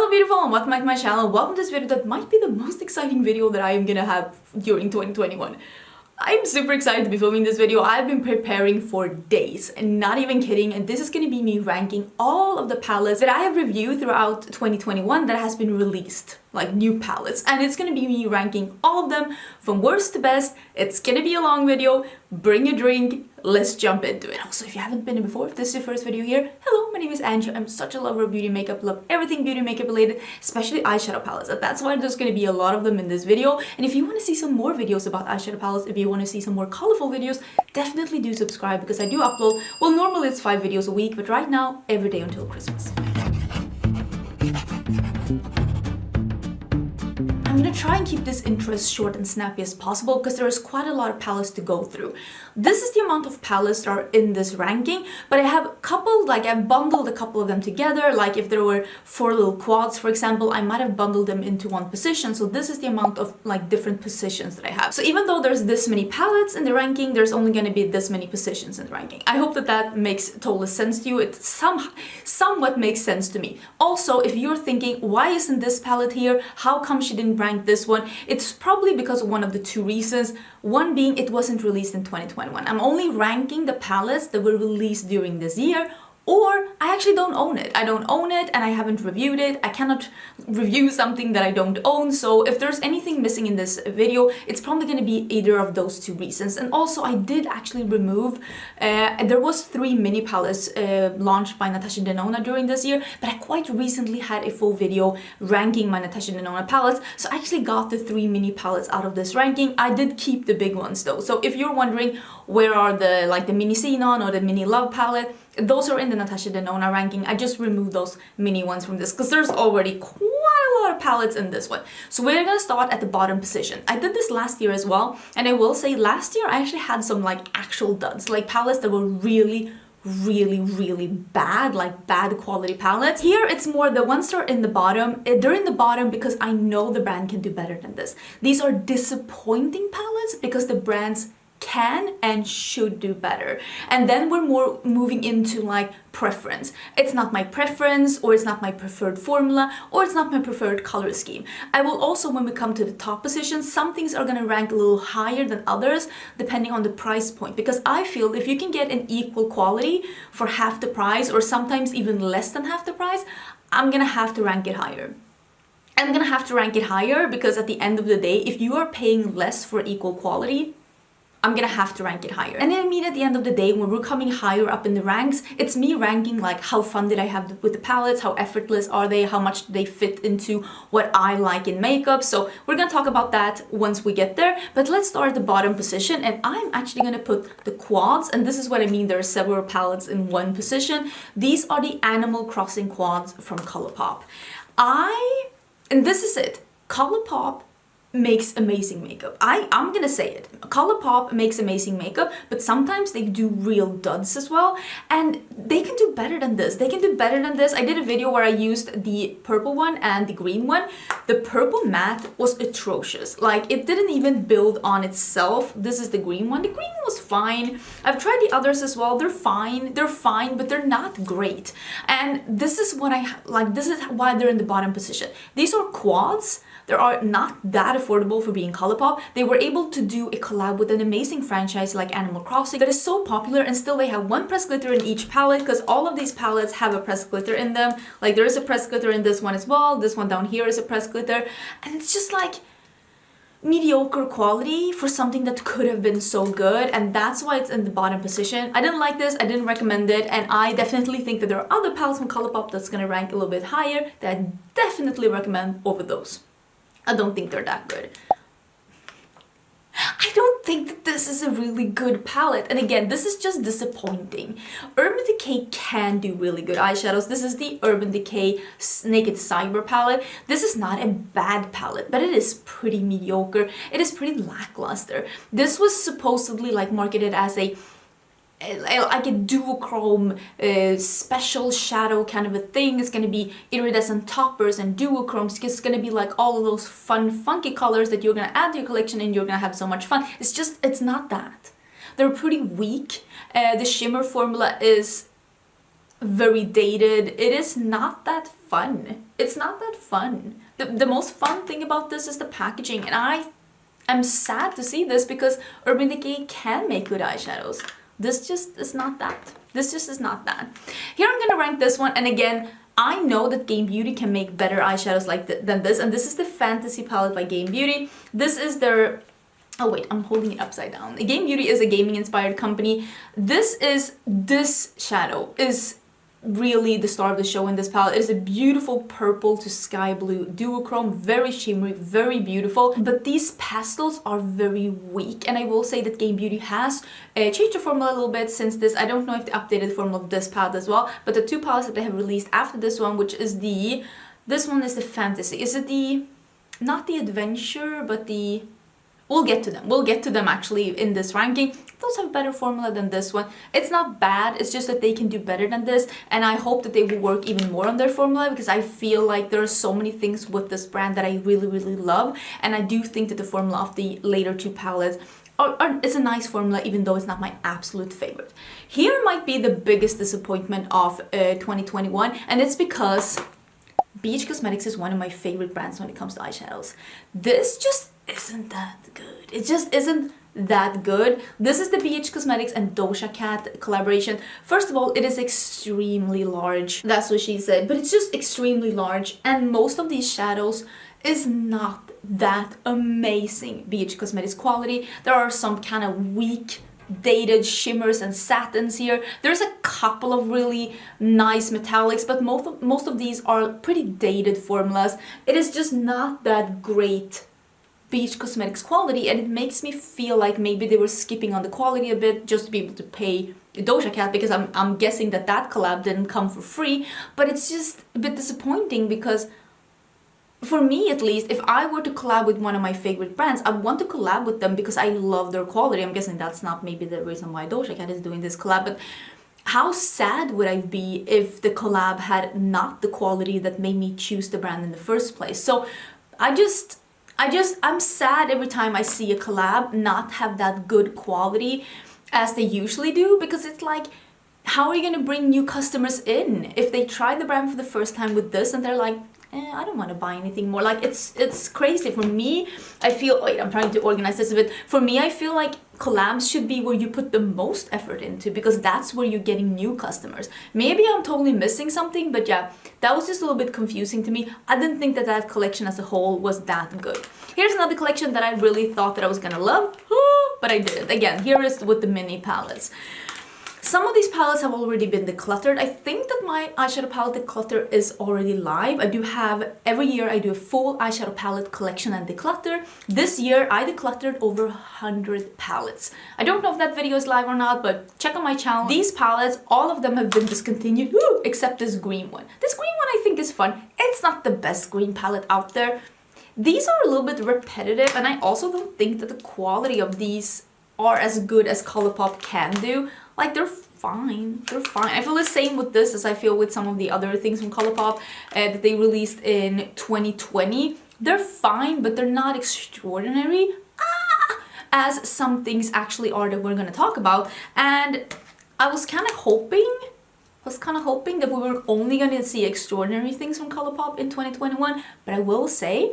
Hello beautiful and welcome back to my channel. Welcome to this video that might be the most exciting video that I am gonna have during 2021. I'm super excited to be filming this video. I've been preparing for days and not even kidding, and this is going to be me ranking all of the palettes that I have reviewed throughout 2021 that has been released, like new palettes, and it's going to be me ranking all of them from worst to best. It's going to be a long video. Bring a drink, let's jump into it. Also, if you haven't been here before, if this is your first video here, hello, my name is Angela. I'm such a lover of beauty makeup, love everything beauty makeup related, especially eyeshadow palettes. That's why there's going to be a lot of them in this video. And if you want to see some more videos about eyeshadow palettes, if you want to see some more colorful videos, definitely do subscribe because I do upload, well, normally it's 5 videos a week, but right now, every day until Christmas. I'm gonna try and keep this intro as short and snappy as possible because there is quite a lot of palettes to go through. This is the amount of palettes that are in this ranking, but I have a couple, like I've bundled a couple of them together. Like if there were 4 little quads, for example, I might have bundled them into one position. So this is the amount of like different positions that I have. So even though there's this many palettes in the ranking, there's only gonna be this many positions in the ranking. I hope that that makes total sense to you. It somewhat makes sense to me. Also, if you're thinking, why isn't this palette here? How come she didn't rank this one? It's probably because of one of the 2 reasons. One being it wasn't released in 2021. I'm only ranking the palettes that were released during this year, or I actually don't own it. I don't own it and I haven't reviewed it. I cannot review something that I don't own. So if there's anything missing in this video, it's probably going to be either of those 2 reasons. And also I did actually remove, there was 3 mini palettes launched by Natasha Denona during this year, but I quite recently had a full video ranking my Natasha Denona palettes. So I actually got the 3 mini palettes out of this ranking. I did keep the big ones though. So if you're wondering where are the mini Xenon or the mini Love palette, those are in the Natasha Denona ranking. I just removed those mini ones from this because there's already quite a lot of palettes in this one. So we're gonna start at the bottom position. I did this last year as well, and I will say last year I actually had some like actual duds, like palettes that were really bad, like bad quality palettes. Here it's more the ones that are in the bottom. They're in the bottom because I know the brand can do better than this. These are disappointing palettes because the brands can and should do better. And then we're more moving into like preference. It's not my preference, or it's not my preferred formula, or it's not my preferred color scheme. I will also, when we come to the top position, some things are going to rank a little higher than others depending on the price point, because I feel if you can get an equal quality for half the price or sometimes even less than half the price, I'm gonna have to rank it higher. I'm gonna have to rank it higher because at the end of the day, if you are paying less for equal quality, I'm gonna have to rank it higher. And I mean, at the end of the day, when we're coming higher up in the ranks, it's me ranking like how fun did I have with the palettes, how effortless are they, how much do they fit into what I like in makeup. So we're gonna talk about that once we get there. But let's start at the bottom position, and I'm actually gonna put the quads, and this is what I mean, there are several palettes in one position. These are the Animal Crossing quads from Colourpop. And this is it, Colourpop makes amazing makeup. I'm gonna say it. Colourpop makes amazing makeup, but sometimes they do real duds as well, and they can do better than this. They can do better than this. I did a video where I used the purple one and the green one. The purple matte was atrocious. Like, it didn't even build on itself. This is the green one. The green one was fine. I've tried the others as well. They're fine, but they're not great. And this is what I like. This is why they're in the bottom position. These are quads. They are not that affordable for being Colourpop. They were able to do a collab with an amazing franchise like Animal Crossing that is so popular, and still they have one press glitter in each palette, because all of these palettes have a press glitter in them. Like, there is a press glitter in this one as well. This one down here is a press glitter, and it's just like mediocre quality for something that could have been so good, and that's why it's in the bottom position. I didn't like this, I didn't recommend it, and I definitely think that there are other palettes from Colourpop that's gonna rank a little bit higher that I definitely recommend over those. I don't think they're that good. I don't think that this is a really good palette. And again, this is just disappointing. Urban Decay can do really good eyeshadows. This is the Urban Decay Naked Cyber palette. This is not a bad palette, but it is pretty mediocre. It is pretty lackluster. This was supposedly like marketed as like a duochrome special shadow kind of a thing. It's gonna be iridescent toppers and duochromes. It's gonna be like all of those fun funky colors that you're gonna add to your collection and you're gonna have so much fun. It's not that. They're pretty weak. The shimmer formula is very dated. It is not that fun. It's not that fun. The most fun thing about this is the packaging, and I am sad to see this because Urban Decay can make good eyeshadows. This just is not that. This just is not that. Here I'm gonna rank this one, and again, I know that Game Beauty can make better eyeshadows like than this, and this is the Fantasy palette by Game Beauty. This is their... Oh wait, I'm holding it upside down. Game Beauty is a gaming-inspired company. This shadow is really the star of the show in this palette. It is a beautiful purple to sky blue duochrome, very shimmery, very beautiful, but these pastels are very weak, and I will say that Game Beauty has changed the formula a little bit since this. I don't know if they updated the formula of this palette as well, but the two palettes that they have released after this one, which is this one is the Fantasy. Is it not the Adventure, but the... We'll get to them. We'll get to them actually in this ranking. Those have better formula than this one. It's not bad, it's just that they can do better than this, and I hope that they will work even more on their formula, because I feel like there are so many things with this brand that I really, really love, and I do think that the formula of the later two palettes it's a nice formula, even though it's not my absolute favorite. Here might be the biggest disappointment of 2021, and it's because BH Cosmetics is one of my favorite brands when it comes to eyeshadows. This just isn't that good. It just isn't that good. This is the BH Cosmetics and Doja Cat collaboration. First of all, it is extremely large. That's what she said, but it's just extremely large, and most of these shadows is not that amazing BH Cosmetics quality. There are some kind of weak dated shimmers and satins here. There's a couple of really nice metallics, but most of these are pretty dated formulas. It is just not that great BH Cosmetics quality, and it makes me feel like maybe they were skipping on the quality a bit just to be able to pay Doja Cat, because I'm guessing that collab didn't come for free. But it's just a bit disappointing, because for me at least, if I were to collab with one of my favorite brands, I want to collab with them because I love their quality. I'm guessing that's not maybe the reason why Doja Cat is doing this collab, but how sad would I be if the collab had not the quality that made me choose the brand in the first place? So I'm sad every time I see a collab not have that good quality as they usually do, because it's like, how are you gonna bring new customers in if they try the brand for the first time with this and they're like, I don't want to buy anything more? Like, it's crazy. For me, I feel, wait, I'm trying to organize this a bit. For me, I feel like collabs should be where you put the most effort into, because that's where you're getting new customers. Maybe I'm totally missing something, but yeah, that was just a little bit confusing to me. I didn't think that collection as a whole was that good. Here's another collection that I really thought that I was gonna love, but I didn't. Again, here is with the mini palettes. Some of these palettes have already been decluttered. I think that my eyeshadow palette declutter is already live. I do have, every year I do a full eyeshadow palette collection and declutter. This year I decluttered over 100 palettes. I don't know if that video is live or not, but check on my channel. These palettes, all of them have been discontinued, except this green one. This green one I think is fun. It's not the best green palette out there. These are a little bit repetitive, and I also don't think that the quality of these are as good as Colourpop can do. Like, they're fine. They're fine. I feel the same with this as I feel with some of the other things from Colourpop that they released in 2020. They're fine, but they're not extraordinary as some things actually are that we're going to talk about. And I was kind of hoping that we were only going to see extraordinary things from Colourpop in 2021. But I will say,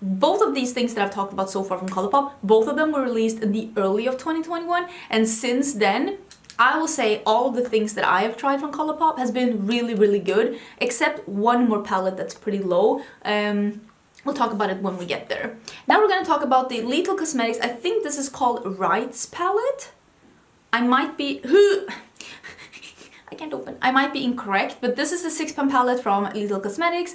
both of these things that I've talked about so far from Colourpop, both of them were released in the early of 2021. And since then, I will say all of the things that I have tried from Colourpop has been really, really good, except one more palette that's pretty low. We'll talk about it when we get there. Now we're going to talk about the Lethal Cosmetics. I think this is called Rights palette. I might be... I can't open. I might be incorrect, but this is the 6-pan palette from Lethal Cosmetics.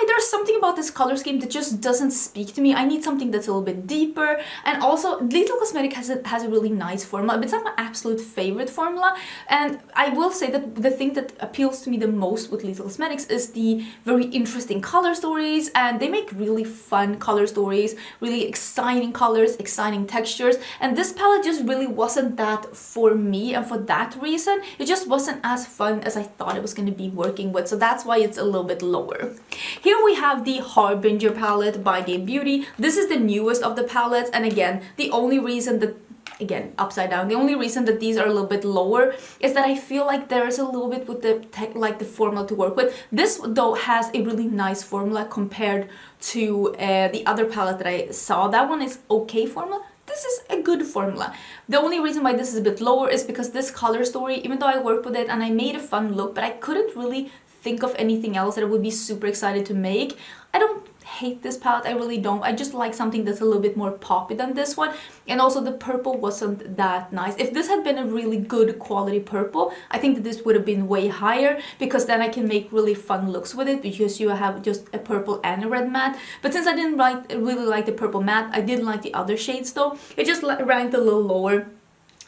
There's something about this color scheme that just doesn't speak to me. I need something that's a little bit deeper. And also, Lethal Cosmetic has a really nice formula, but it's not my absolute favorite formula. And I will say that the thing that appeals to me the most with Lethal Cosmetics is the very interesting color stories. And they make really fun color stories, really exciting colors, exciting textures. And this palette just really wasn't that for me. And for that reason, it just wasn't as fun as I thought it was going to be working with. So that's why it's a little bit lower. Here we have the Harbinger palette by Game Beauty. This is the newest of the palettes, and again, the only reason that again, upside down. The only reason that these are a little bit lower is that I feel like there is a little bit with the like the formula to work with. This though has a really nice formula compared to the other palette that I saw. That one is okay formula. This is a good formula. The only reason why this is a bit lower is because this color story, even though I worked with it and I made a fun look, but I couldn't really think of anything else that I would be super excited to make. I don't hate this palette, I really don't. I just like something that's a little bit more poppy than this one. And also the purple wasn't that nice. If this had been a really good quality purple, I think that this would have been way higher, because then I can make really fun looks with it, because you have just a purple and a red matte. But since I didn't really like the purple matte, I did like the other shades though. It just ranked a little lower.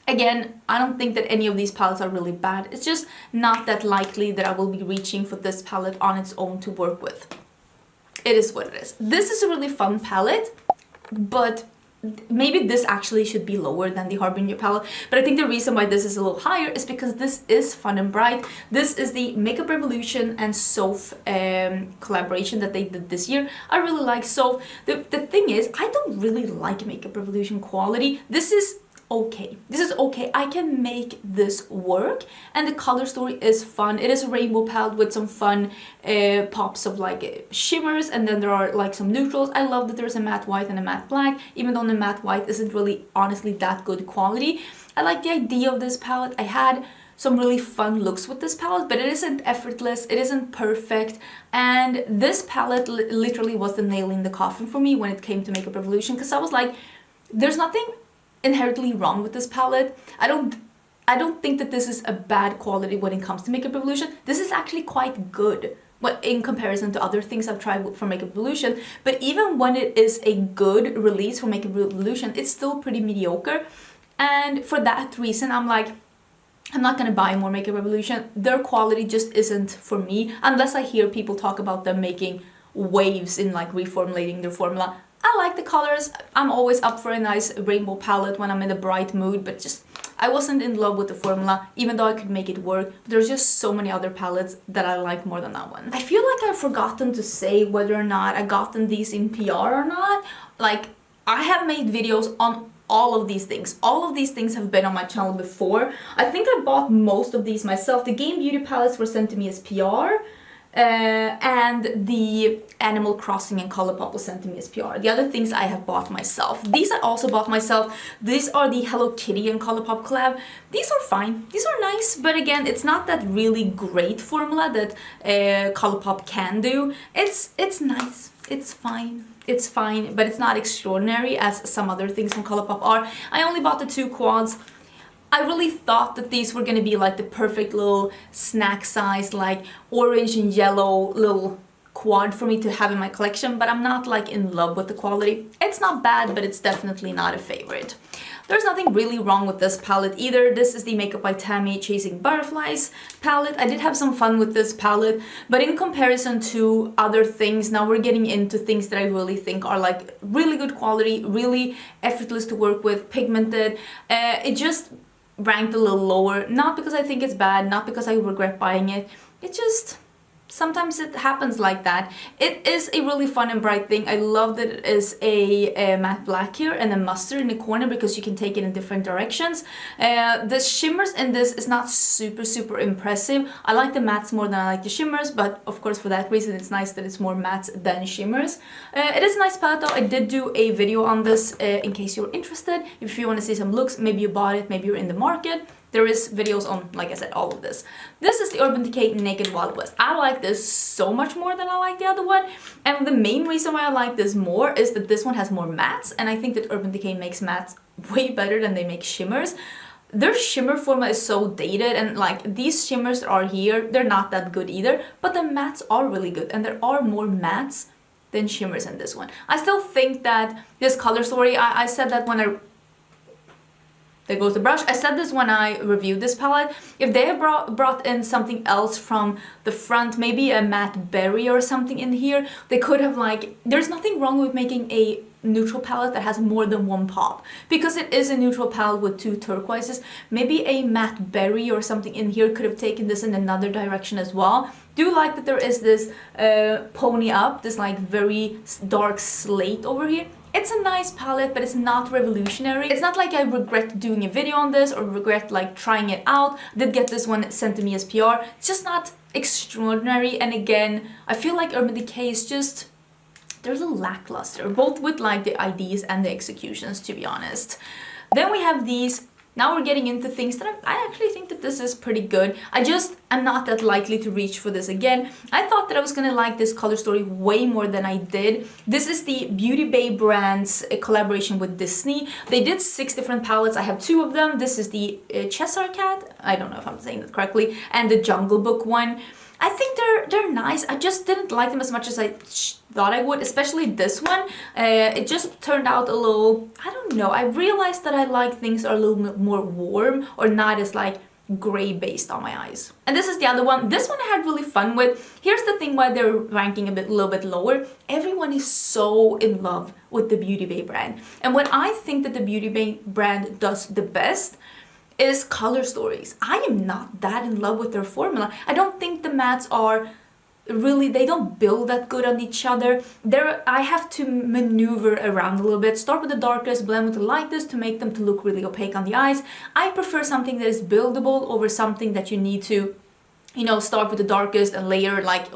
Again, I don't think that any of these palettes are really bad. It's just not that likely that I will be reaching for this palette on its own to work with. It is what it is. This is a really fun palette, but maybe this actually should be lower than the Harbinger palette. But I think the reason why this is a little higher is because this is fun and bright. This is the Makeup Revolution and Soph collaboration that they did this year. I really like Soph. The thing is, I don't really like Makeup Revolution quality. This is okay. This is okay. I can make this work, and the color story is fun. It is a rainbow palette with some fun pops of like shimmers, and then there are like some neutrals. I love that there's a matte white and a matte black, even though the matte white isn't really honestly that good quality. I like the idea of this palette. I had some really fun looks with this palette, but it isn't effortless, it isn't perfect, and this palette literally was the nail in the coffin for me when it came to Makeup Revolution, because I was like, there's nothing inherently wrong with this palette. I don't think that this is a bad quality when it comes to Makeup Revolution. This is actually quite good, but in comparison to other things I've tried for Makeup Revolution. But even when it is a good release for Makeup Revolution, it's still pretty mediocre. And for that reason, I'm like, I'm not gonna buy more Makeup Revolution. Their quality just isn't for me, unless I hear people talk about them making waves in like reformulating their formula. I like the colors. I'm always up for a nice rainbow palette when I'm in a bright mood, but just I wasn't in love with the formula, even though I could make it work. There's just so many other palettes that I like more than that one. I feel like I've forgotten to say whether or not I gotten these in PR or not. Like, I have made videos on all of these things. All of these things have been on my channel before. I think I bought most of these myself. The Game Beauty palettes were sent to me as PR. And the Animal Crossing and Colourpop was sent to me as PR. The other things I have bought myself. These I also bought myself. These are the Hello Kitty and Colourpop collab. These are fine. These are nice, but again, it's not that really great formula that Colourpop can do. It's nice. It's fine. It's fine, but it's not extraordinary as some other things from Colourpop are. I only bought the 2 quads. I really thought that these were gonna be like the perfect little snack size, like orange and yellow little quad for me to have in my collection, but I'm not like in love with the quality. It's not bad, but it's definitely not a favorite. There's nothing really wrong with this palette either. This is the Makeup by Tammy Chasing Butterflies palette. I did have some fun with this palette, but in comparison to other things, now we're getting into things that I really think are like really good quality, really effortless to work with, pigmented. It just ranked a little lower, not because I think it's bad, not because I regret buying it. It just, sometimes it happens like that. It is a really fun and bright thing. I love that it is a matte black here and a mustard in the corner, because you can take it in different directions. The shimmers in this is not super impressive. I like the mattes more than I like the shimmers, but of course for that reason it's nice that it's more mattes than shimmers. It is a nice palette though. I did do a video on this in case you're interested. If you want to see some looks, maybe you bought it, maybe you're in the market. There is videos on, like I said, all of this. This is the Urban Decay Naked Wild West. I like this so much more than I like the other one. And the main reason why I like this more is that this one has more mattes. And I think that Urban Decay makes mattes way better than they make shimmers. Their shimmer formula is so dated, and like these shimmers that are here, they're not that good either. But the mattes are really good, and there are more mattes than shimmers in this one. I still think that this color story, I said that when there goes the brush. I said this when I reviewed this palette. If they have brought in something else from the front, maybe a matte berry or something in here, they could have like, there's nothing wrong with making a neutral palette that has more than one pop, because it is a neutral palette with 2 turquoises. Maybe a matte berry or something in here could have taken this in another direction as well. Do like that there is this pony up, this like very dark slate over here. It's a nice palette, but it's not revolutionary. It's not like I regret doing a video on this or regret like trying it out. I did get this one sent to me as PR. It's just not extraordinary. And again, I feel like Urban Decay is just, there's a lackluster, both with like the ideas and the executions, to be honest. Then we have these. Now we're getting into things that I actually think that this is pretty good. I'm not that likely to reach for this again. I thought that I was gonna like this color story way more than I did. This is the Beauty Bay brand's collaboration with Disney. They did 6 different palettes. I have 2 of them. This is the Cheshire Cat, I don't know if I'm saying that correctly, and the Jungle Book one. I think they're nice. I just didn't like them as much as I thought I would, especially this one. It just turned out a little, I don't know. I realized that I like things that are a little bit more warm or not as like gray based on my eyes. And this is the other one. This one I had really fun with. Here's the thing why they're ranking a little bit lower. Everyone is so in love with the Beauty Bay brand. And what I think that the Beauty Bay brand does the best is color stories. I am not that in love with their formula. I don't think the mattes are really, they don't build that good on each other. I have to maneuver around a little bit, start with the darkest, blend with the lightest to make them to look really opaque on the eyes. I prefer something that is buildable over something that you need to, you know, start with the darkest and layer like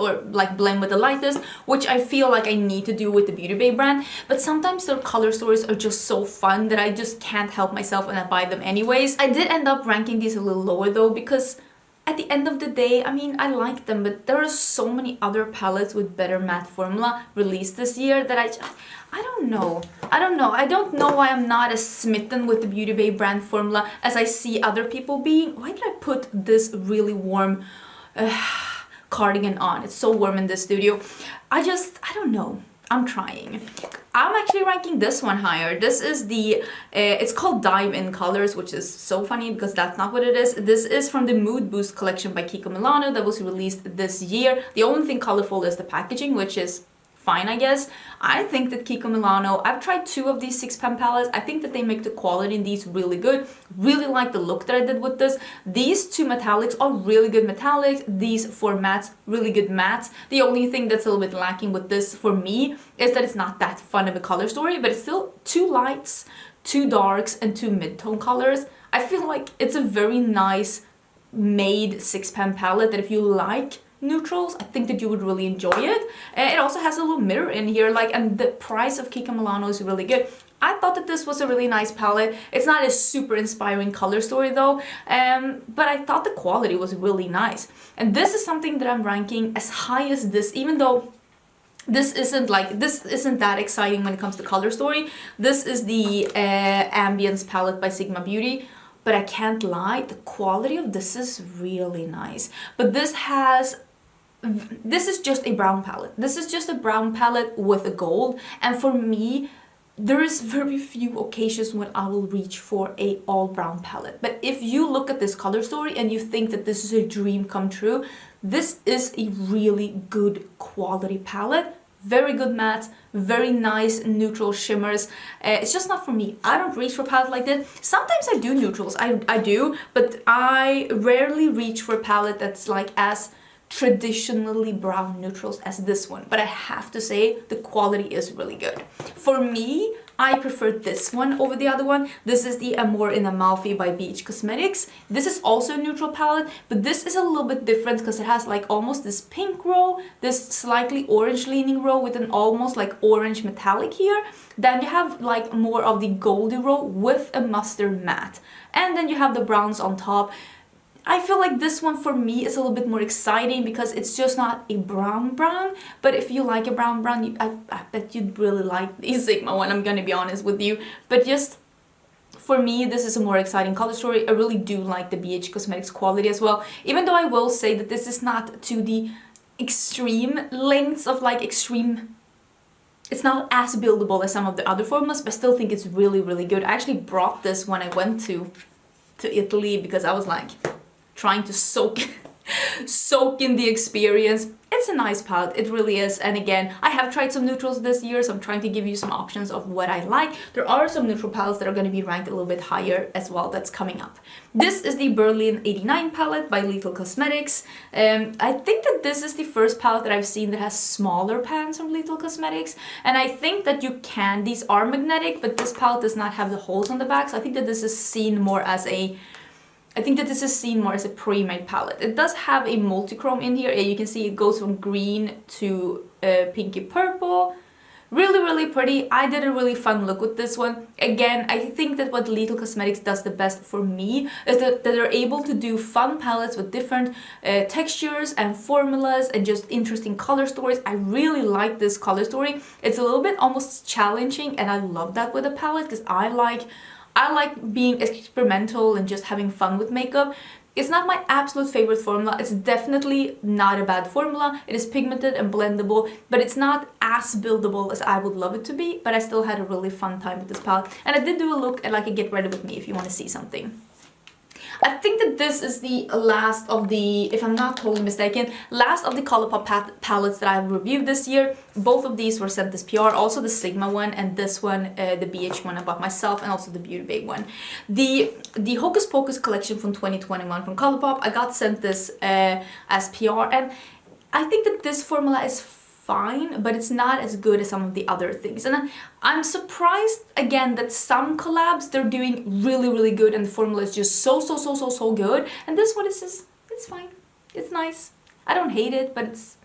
blend with the lightest, which I feel like I need to do with the Beauty Bay brand. But sometimes their color stories are just so fun that I just can't help myself and I buy them anyways. I did end up ranking these a little lower though, because at the end of the day, I mean, I like them, but there are so many other palettes with better matte formula released this year that I don't know. I don't know why I'm not as smitten with the Beauty Bay brand formula as I see other people being. Why did I put this really warm cardigan on? It's so warm in this studio. I don't know. I'm trying. I'm actually ranking this one higher. This is the, it's called Dive In Colors, which is so funny because that's not what it is. This is from the Mood Boost collection by Kiko Milano that was released this year. The only thing colorful is the packaging, which is fine, I guess. I think that Kiko Milano, I've tried 2 of these 6-pan palettes. I think that they make the quality in these really good. Really like the look that I did with this. These 2 metallics are really good metallics. These 4 mattes, really good mattes. The only thing that's a little bit lacking with this for me is that it's not that fun of a color story, but it's still 2 lights, 2 darks, and 2 mid-tone colors. I feel like it's a very nice made 6-pan palette that if you like neutrals, I think that you would really enjoy it. It also has a little mirror in here, like, and the price of Kiko Milano is really good. I thought that this was a really nice palette. It's not a super inspiring color story though, but I thought the quality was really nice. And this is something that I'm ranking as high as this, even though this isn't that exciting when it comes to color story. This is the Ambience palette by Sigma Beauty. But I can't lie, the quality of this is really nice. But this is just a brown palette. This is just a brown palette with a gold. And for me, there is very few occasions when I will reach for a all brown palette. But if you look at this color story and you think that this is a dream come true, this is a really good quality palette. Very good mattes, very nice neutral shimmers. It's just not for me. I don't reach for palette like this. Sometimes I do neutrals, I do, but I rarely reach for a palette that's like as traditionally brown neutrals as this one. But I have to say the quality is really good. For me, I prefer this one over the other one. This is the Amor in Amalfi by BH Cosmetics. This is also a neutral palette, but this is a little bit different because it has like almost this pink row, this slightly orange leaning row with an almost like orange metallic here. Then you have like more of the goldy row with a mustard matte. And then you have the browns on top. I feel like this one for me is a little bit more exciting because it's just not a brown, but if you like a brown, I bet you'd really like the Sigma one, I'm gonna be honest with you. But just for me, this is a more exciting color story. I really do like the BH Cosmetics quality as well, even though I will say that this is not to the extreme lengths of like extreme. It's not as buildable as some of the other formulas, but I still think it's really, really good. I actually brought this when I went to Italy because I was like trying to soak in the experience. it's a nice palette, it really is. And again, I have tried some neutrals this year, so I'm trying to give you some options of what I like. There are some neutral palettes that are going to be ranked a little bit higher as well that's coming up. This is the Berlin 89 palette by Lethal Cosmetics. I think that this is the first palette that I've seen that has smaller pans from Lethal Cosmetics, and I think that these are magnetic, but this palette does not have the holes on the back, so I think that this is seen more as a pre-made palette. It does have a multi-chrome in here, and you can see it goes from green to pinky purple. Really, really pretty. I did a really fun look with this one. Again, I think that what Lethal Cosmetics does the best for me is that they're able to do fun palettes with different textures and formulas and just interesting color stories. I really like this color story. It's a little bit almost challenging, and I love that with a palette because I like being experimental and just having fun with makeup. It's not my absolute favorite formula. It's definitely not a bad formula. It is pigmented and blendable, but it's not as buildable as I would love it to be. But I still had a really fun time with this palette. And I did do a look at like a get ready with me if you want to see something. I think that this is the last of the, if I'm not totally mistaken, last of the Colourpop palettes that I've reviewed this year. Both of these were sent as PR, also the Sigma one and this one, the BH one I bought myself, and also the Beauty Bay one. The Hocus Pocus collection from 2021 from Colourpop, I got sent this as PR, and I think that this formula is fine, but it's not as good as some of the other things. And I'm surprised again that some collabs they're doing really, really good and the formula is just so good. And this one is just, it's fine. It's nice. I don't hate it, but it's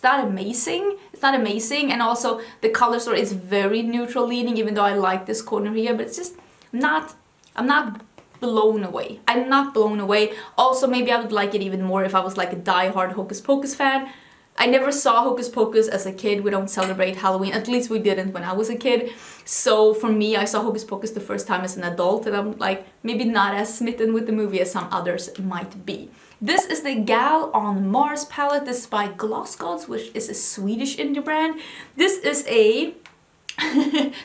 not amazing. It's not amazing. And also the color story is very neutral leaning, even though I like this corner here, but it's just I'm not blown away. I'm not blown away. Also, maybe I would like it even more if I was like a die-hard Hocus Pocus fan. I never saw Hocus Pocus as a kid. We don't celebrate Halloween. At least we didn't when I was a kid. So for me, I saw Hocus Pocus the first time as an adult, and I'm like maybe not as smitten with the movie as some others might be. This is the Gal on Mars palette. This is by Gloss Gods, which is a Swedish indie brand. This is a...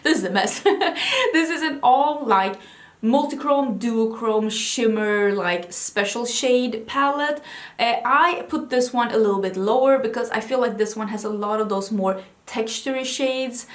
this is a mess. This is an all like multichrome, duochrome, shimmer, like special shade palette. I put this one a little bit lower because I feel like this one has a lot of those more textury shades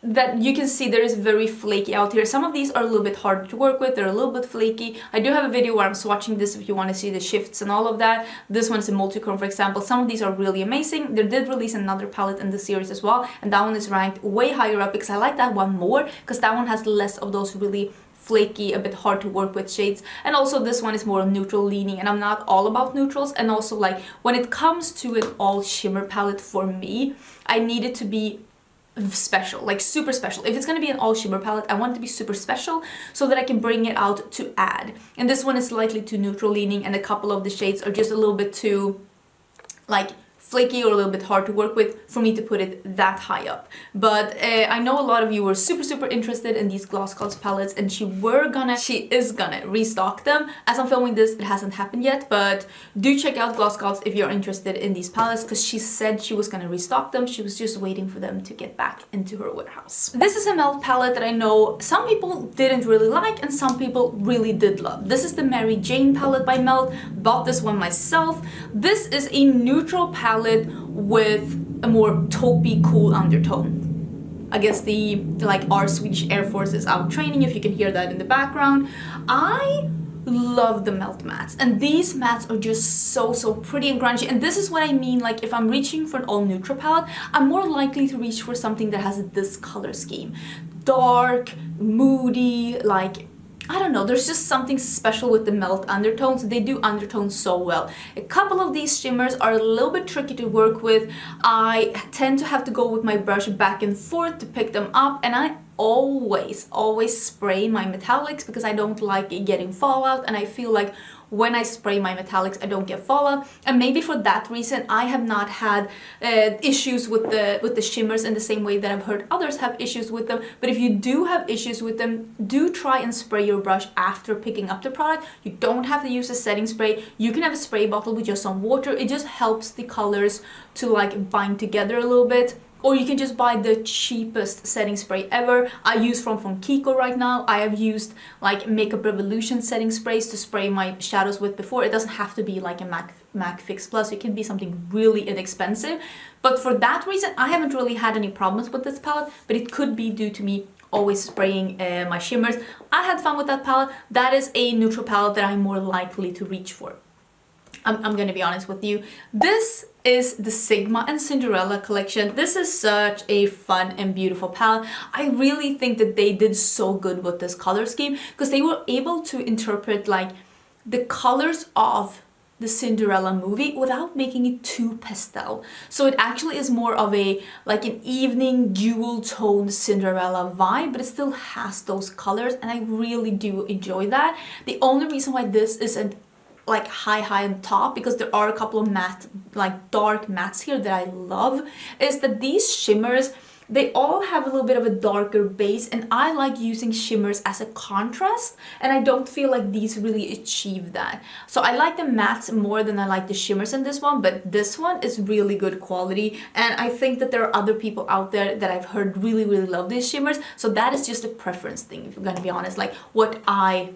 that you can see there is very flaky out here. Some of these are a little bit harder to work with. They're a little bit flaky. I do have a video where I'm swatching this if you want to see the shifts and all of that. This one is a multichrome, for example. Some of these are really amazing. They did release another palette in the series as well, and that one is ranked way higher up because I like that one more because that one has less of those really flaky, a bit hard to work with shades. And also this one is more neutral leaning, and I'm not all about neutrals. And also like when it comes to an all shimmer palette, for me, I need it to be special, like super special. If it's going to be an all shimmer palette, I want it to be super special so that I can bring it out to add. And this one is slightly too neutral leaning, and a couple of the shades are just a little bit too like flaky or a little bit hard to work with for me to put it that high up. But I know a lot of you were super interested in these Gloss Gods palettes, and she is gonna restock them. As I'm filming this, it hasn't happened yet, but do check out Gloss Gods if you're interested in these palettes, because she said she was gonna restock them. She was just waiting for them to get back into her warehouse. This is a Melt palette that I know some people didn't really like and some people really did love. This is the Mary Jane palette by Melt. Bought this one myself. This is a neutral palette with a more taupey, cool undertone. I guess our Swedish Air Force is out training, if you can hear that in the background. I love the Melt mattes, and these mattes are just so pretty and grungy. And this is what I mean, like if I'm reaching for an all neutral palette, I'm more likely to reach for something that has this color scheme. Dark, moody, like I don't know, there's just something special with the Melt undertones. They do undertones so well. A couple of these shimmers are a little bit tricky to work with. I tend to have to go with my brush back and forth to pick them up, and I always spray my metallics because I don't like it getting fallout, and I feel like when I spray my metallics I don't get fallout. And maybe for that reason I have not had issues with the shimmers in the same way that I've heard others have issues with them. But if you do have issues with them, do try and spray your brush after picking up the product. You don't have to use a setting spray. You can have a spray bottle with just some water. It just helps the colors to like bind together a little bit. Or you can just buy the cheapest setting spray ever. I use from Kiko right now. I have used like Makeup Revolution setting sprays to spray my shadows with before. It doesn't have to be like a MAC Fix Plus. It can be something really inexpensive. But for that reason, I haven't really had any problems with this palette, but it could be due to me always spraying my shimmers. I had fun with that palette. That is a neutral palette that I'm more likely to reach for. I'm gonna be honest with you. This is the Sigma and Cinderella collection. This is such a fun and beautiful palette. I really think that they did so good with this color scheme because they were able to interpret like the colors of the Cinderella movie without making it too pastel. So it actually is more of a like an evening jewel toned Cinderella vibe, but it still has those colors, and I really do enjoy that. The only reason why this isn't like high on top, because there are a couple of matte, like dark mattes here that I love, is that these shimmers, they all have a little bit of a darker base, and I like using shimmers as a contrast, and I don't feel like these really achieve that. So I like the mattes more than I like the shimmers in this one, but this one is really good quality, and I think that there are other people out there that I've heard really love these shimmers, so that is just a preference thing, if I'm gonna be honest, like what I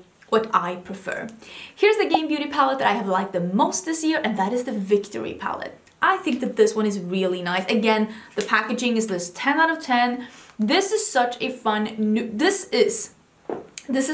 prefer. Here's the Game Beauty palette that I have liked the most this year, and that is the Victory palette. I think that this one is really nice. Again, the packaging is this 10 out of 10. This is such a fun new, this is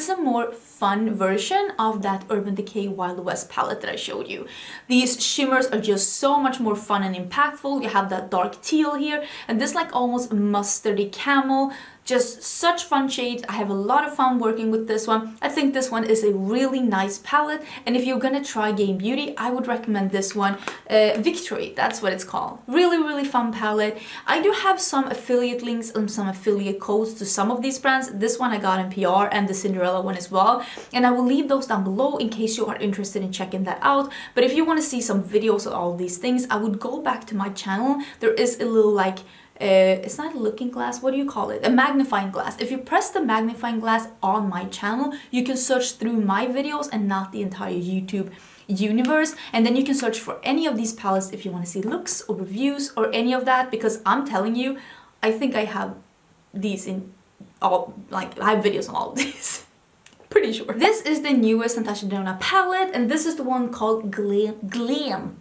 a more fun version of that Urban Decay Wild West palette that I showed you. These shimmers are just so much more fun and impactful. You have that dark teal here, and this like almost mustardy camel. Just such fun shades. I have a lot of fun working with this one. I think this one is a really nice palette, and if you're gonna try Game Beauty, I would recommend this one. Victory, that's what it's called. Really fun palette. I do have some affiliate links and some affiliate codes to some of these brands. This one I got in PR, and the Cinderella one as well, and I will leave those down below in case you are interested in checking that out. But if you want to see some videos of all these things, I would go back to my channel. There is a little like it's not a looking glass, what do you call it? A magnifying glass. If you press the magnifying glass on my channel, you can search through my videos and not the entire YouTube universe, and then you can search for any of these palettes if you want to see looks or reviews or any of that, because I'm telling you, I think I have these in all, like I have videos on all of these. Pretty sure. This is the newest Natasha Denona palette, and this is the one called Glam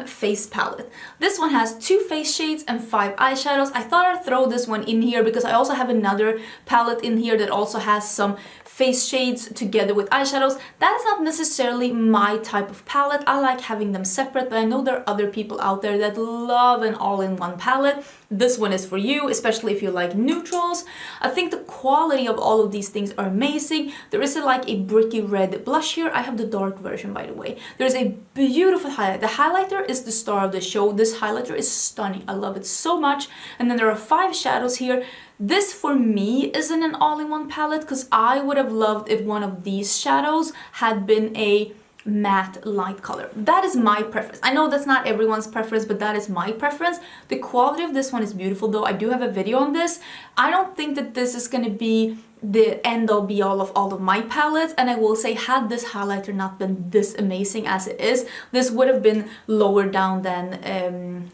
Face Palette. This one has 2 face shades and 5 eyeshadows. I thought I'd throw this one in here because I also have another palette in here that also has some face shades together with eyeshadows. That is not necessarily my type of palette. I like having them separate, but I know there are other people out there that love an all-in-one palette. This one is for you, especially if you like neutrals. I think the quality of all of these things are amazing. There is like a bricky red blush here. I have the dark version, by the way. There's a beautiful highlight. The highlighter is the star of the show. This highlighter is stunning. I love it so much. And then there are 5 shadows here. This for me isn't an all-in-one palette because I would have loved if one of these shadows had been a matte light color. That is my preference. I know that's not everyone's preference, but that is my preference. The quality of this one is beautiful though. I do have a video on this. I don't think that this is going to be the end all be all of my palettes, and I will say, had this highlighter not been this amazing as it is, this would have been lower down than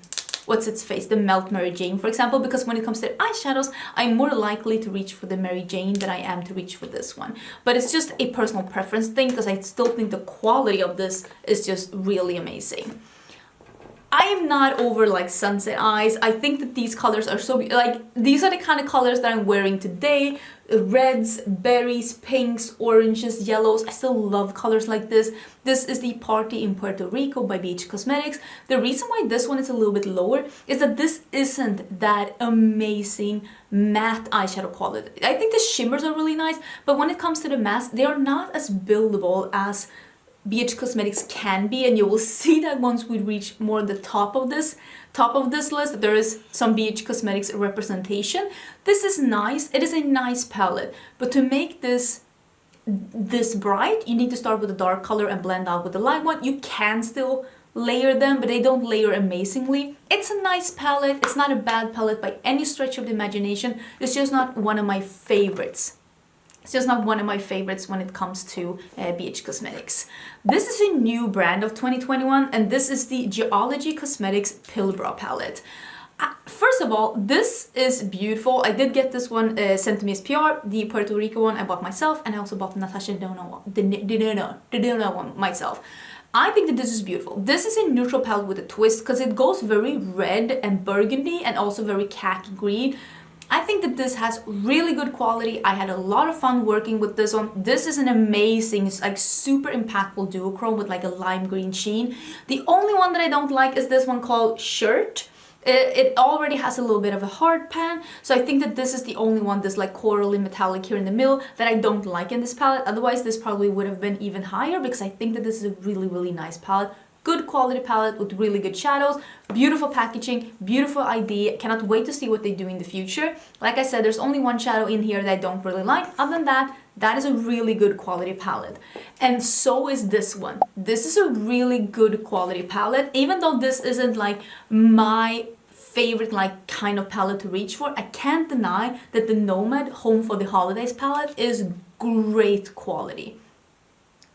what's its face, the Melt Mary Jane, for example, because when it comes to eyeshadows, I'm more likely to reach for the Mary Jane than I am to reach for this one. But it's just a personal preference thing because I still think the quality of this is just really amazing. I am not over like sunset eyes. I think that these colors are so, like, these are the kind of colors that I'm wearing today. Reds, berries, pinks, oranges, yellows. I still love colors like this. This is the Party in Puerto Rico by BH Cosmetics. The reason why this one is a little bit lower is that this isn't that amazing matte eyeshadow quality. I think the shimmers are really nice, but when it comes to the mattes, they are not as buildable as BH Cosmetics can be, and you will see that once we reach more the top of this list, there is some BH Cosmetics representation. This is nice. It is a nice palette, but to make this bright, you need to start with a dark color and blend out with the light one. You can still layer them, but they don't layer amazingly. It's a nice palette. It's not a bad palette by any stretch of the imagination. It's just not one of my favorites. It's just not one of my favorites when it comes to BH Cosmetics. This is a new brand of 2021, and this is the Geology Cosmetics Pill Brow Palette. First of all, this is beautiful. I did get this one sent to me as PR. The Puerto Rico one I bought myself, and I also bought the Natasha Denona one myself. I think that this is beautiful. This is a neutral palette with a twist because it goes very red and burgundy and also very khaki green. I think that this has really good quality. I had a lot of fun working with this one. This is an amazing, like super impactful duochrome with like a lime green sheen. The only one that I don't like is this one called Shirt. It already has a little bit of a hard pan, so I think that this is the only one that's like corally metallic here in the middle that I don't like in this palette. Otherwise, this probably would have been even higher because I think that this is a really, really nice palette. Good quality palette with really good shadows, beautiful packaging, beautiful idea. Cannot wait to see what they do in the future. Like I said, there's only one shadow in here that I don't really like. Other than that, that is a really good quality palette. And so is this one. This is a really good quality palette. Even though this isn't like my favorite like kind of palette to reach for, I can't deny that the Nomad Home for the Holidays palette is great quality.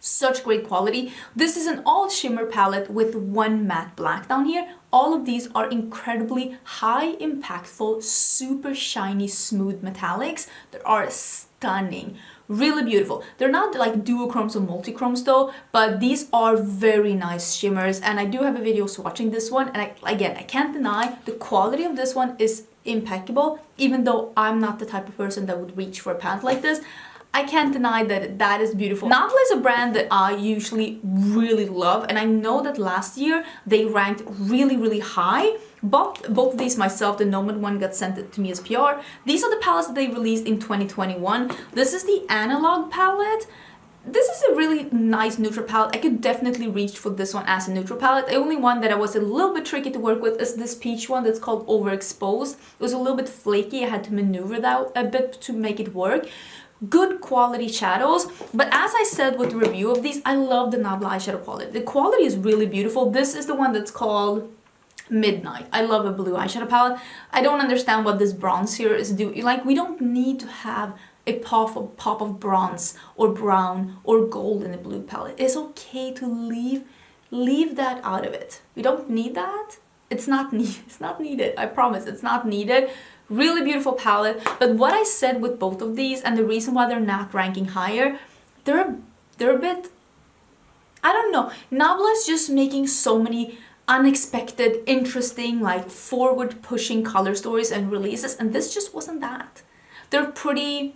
Such great quality. This is an all shimmer palette with one matte black down here. All of these are incredibly high impactful, super shiny, smooth metallics that are stunning. Really beautiful. They're not like duochromes or multichromes though, but these are very nice shimmers, and I do have a video swatching this one, and I can't deny the quality of this one is impeccable. Even though I'm not the type of person that would reach for a palette like this, I can't deny that that is beautiful. Nabla is a brand that I usually really love, and I know that last year they ranked really, really high. Bought both of these myself. The Nomad one got sent to me as PR. These are the palettes that they released in 2021. This is the Analog palette. This is a really nice neutral palette. I could definitely reach for this one as a neutral palette. The only one that I was a little bit tricky to work with is this peach one that's called Overexposed. It was a little bit flaky. I had to maneuver that a bit to make it work. Good quality shadows, but as I said with the review of these, I love the Nabla eyeshadow quality. The quality is really beautiful. This is the one that's called Midnight. I love a blue eyeshadow palette. I don't understand what this bronze here is doing. Like, we don't need to have a pop of bronze or brown or gold in a blue palette. It's okay to leave that out of it. We don't need that. It's not needed. I promise, it's not needed. Really beautiful palette, but what I said with both of these and the reason why they're not ranking higher, they're a bit, I don't know. Nabla is just making so many unexpected, interesting, like forward-pushing color stories and releases, and this just wasn't that. They're pretty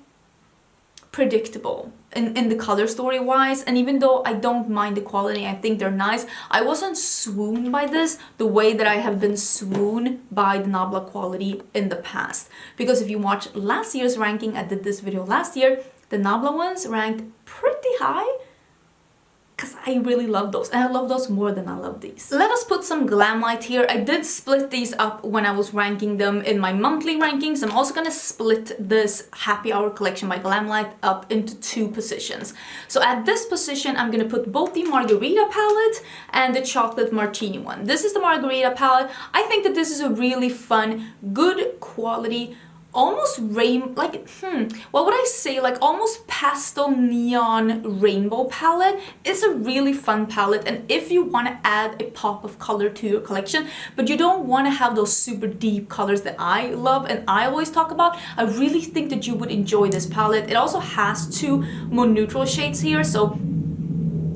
predictable in the color story wise, and even though I don't mind the quality, I think they're nice, I wasn't swooned by this the way that I have been swooned by the Nabla quality in the past. Because if you watch last year's ranking, I did this video last year, the Nabla ones ranked pretty high because I really love those, and I love those more than I love these. Let us put some glam light here. I did split these up when I was ranking them in my monthly rankings. I'm also gonna split this Happy Hour collection by Glamlight up into 2 positions. So at this position, I'm gonna put both the Margarita palette and the Chocolate Martini one. This is the Margarita palette. I think that this is a really fun, good quality, almost what would I say, like almost pastel neon rainbow palette. It's a really fun palette, and if you want to add a pop of color to your collection but you don't want to have those super deep colors that I love and I always talk about, I really think that you would enjoy this palette. It also has 2 more neutral shades here, so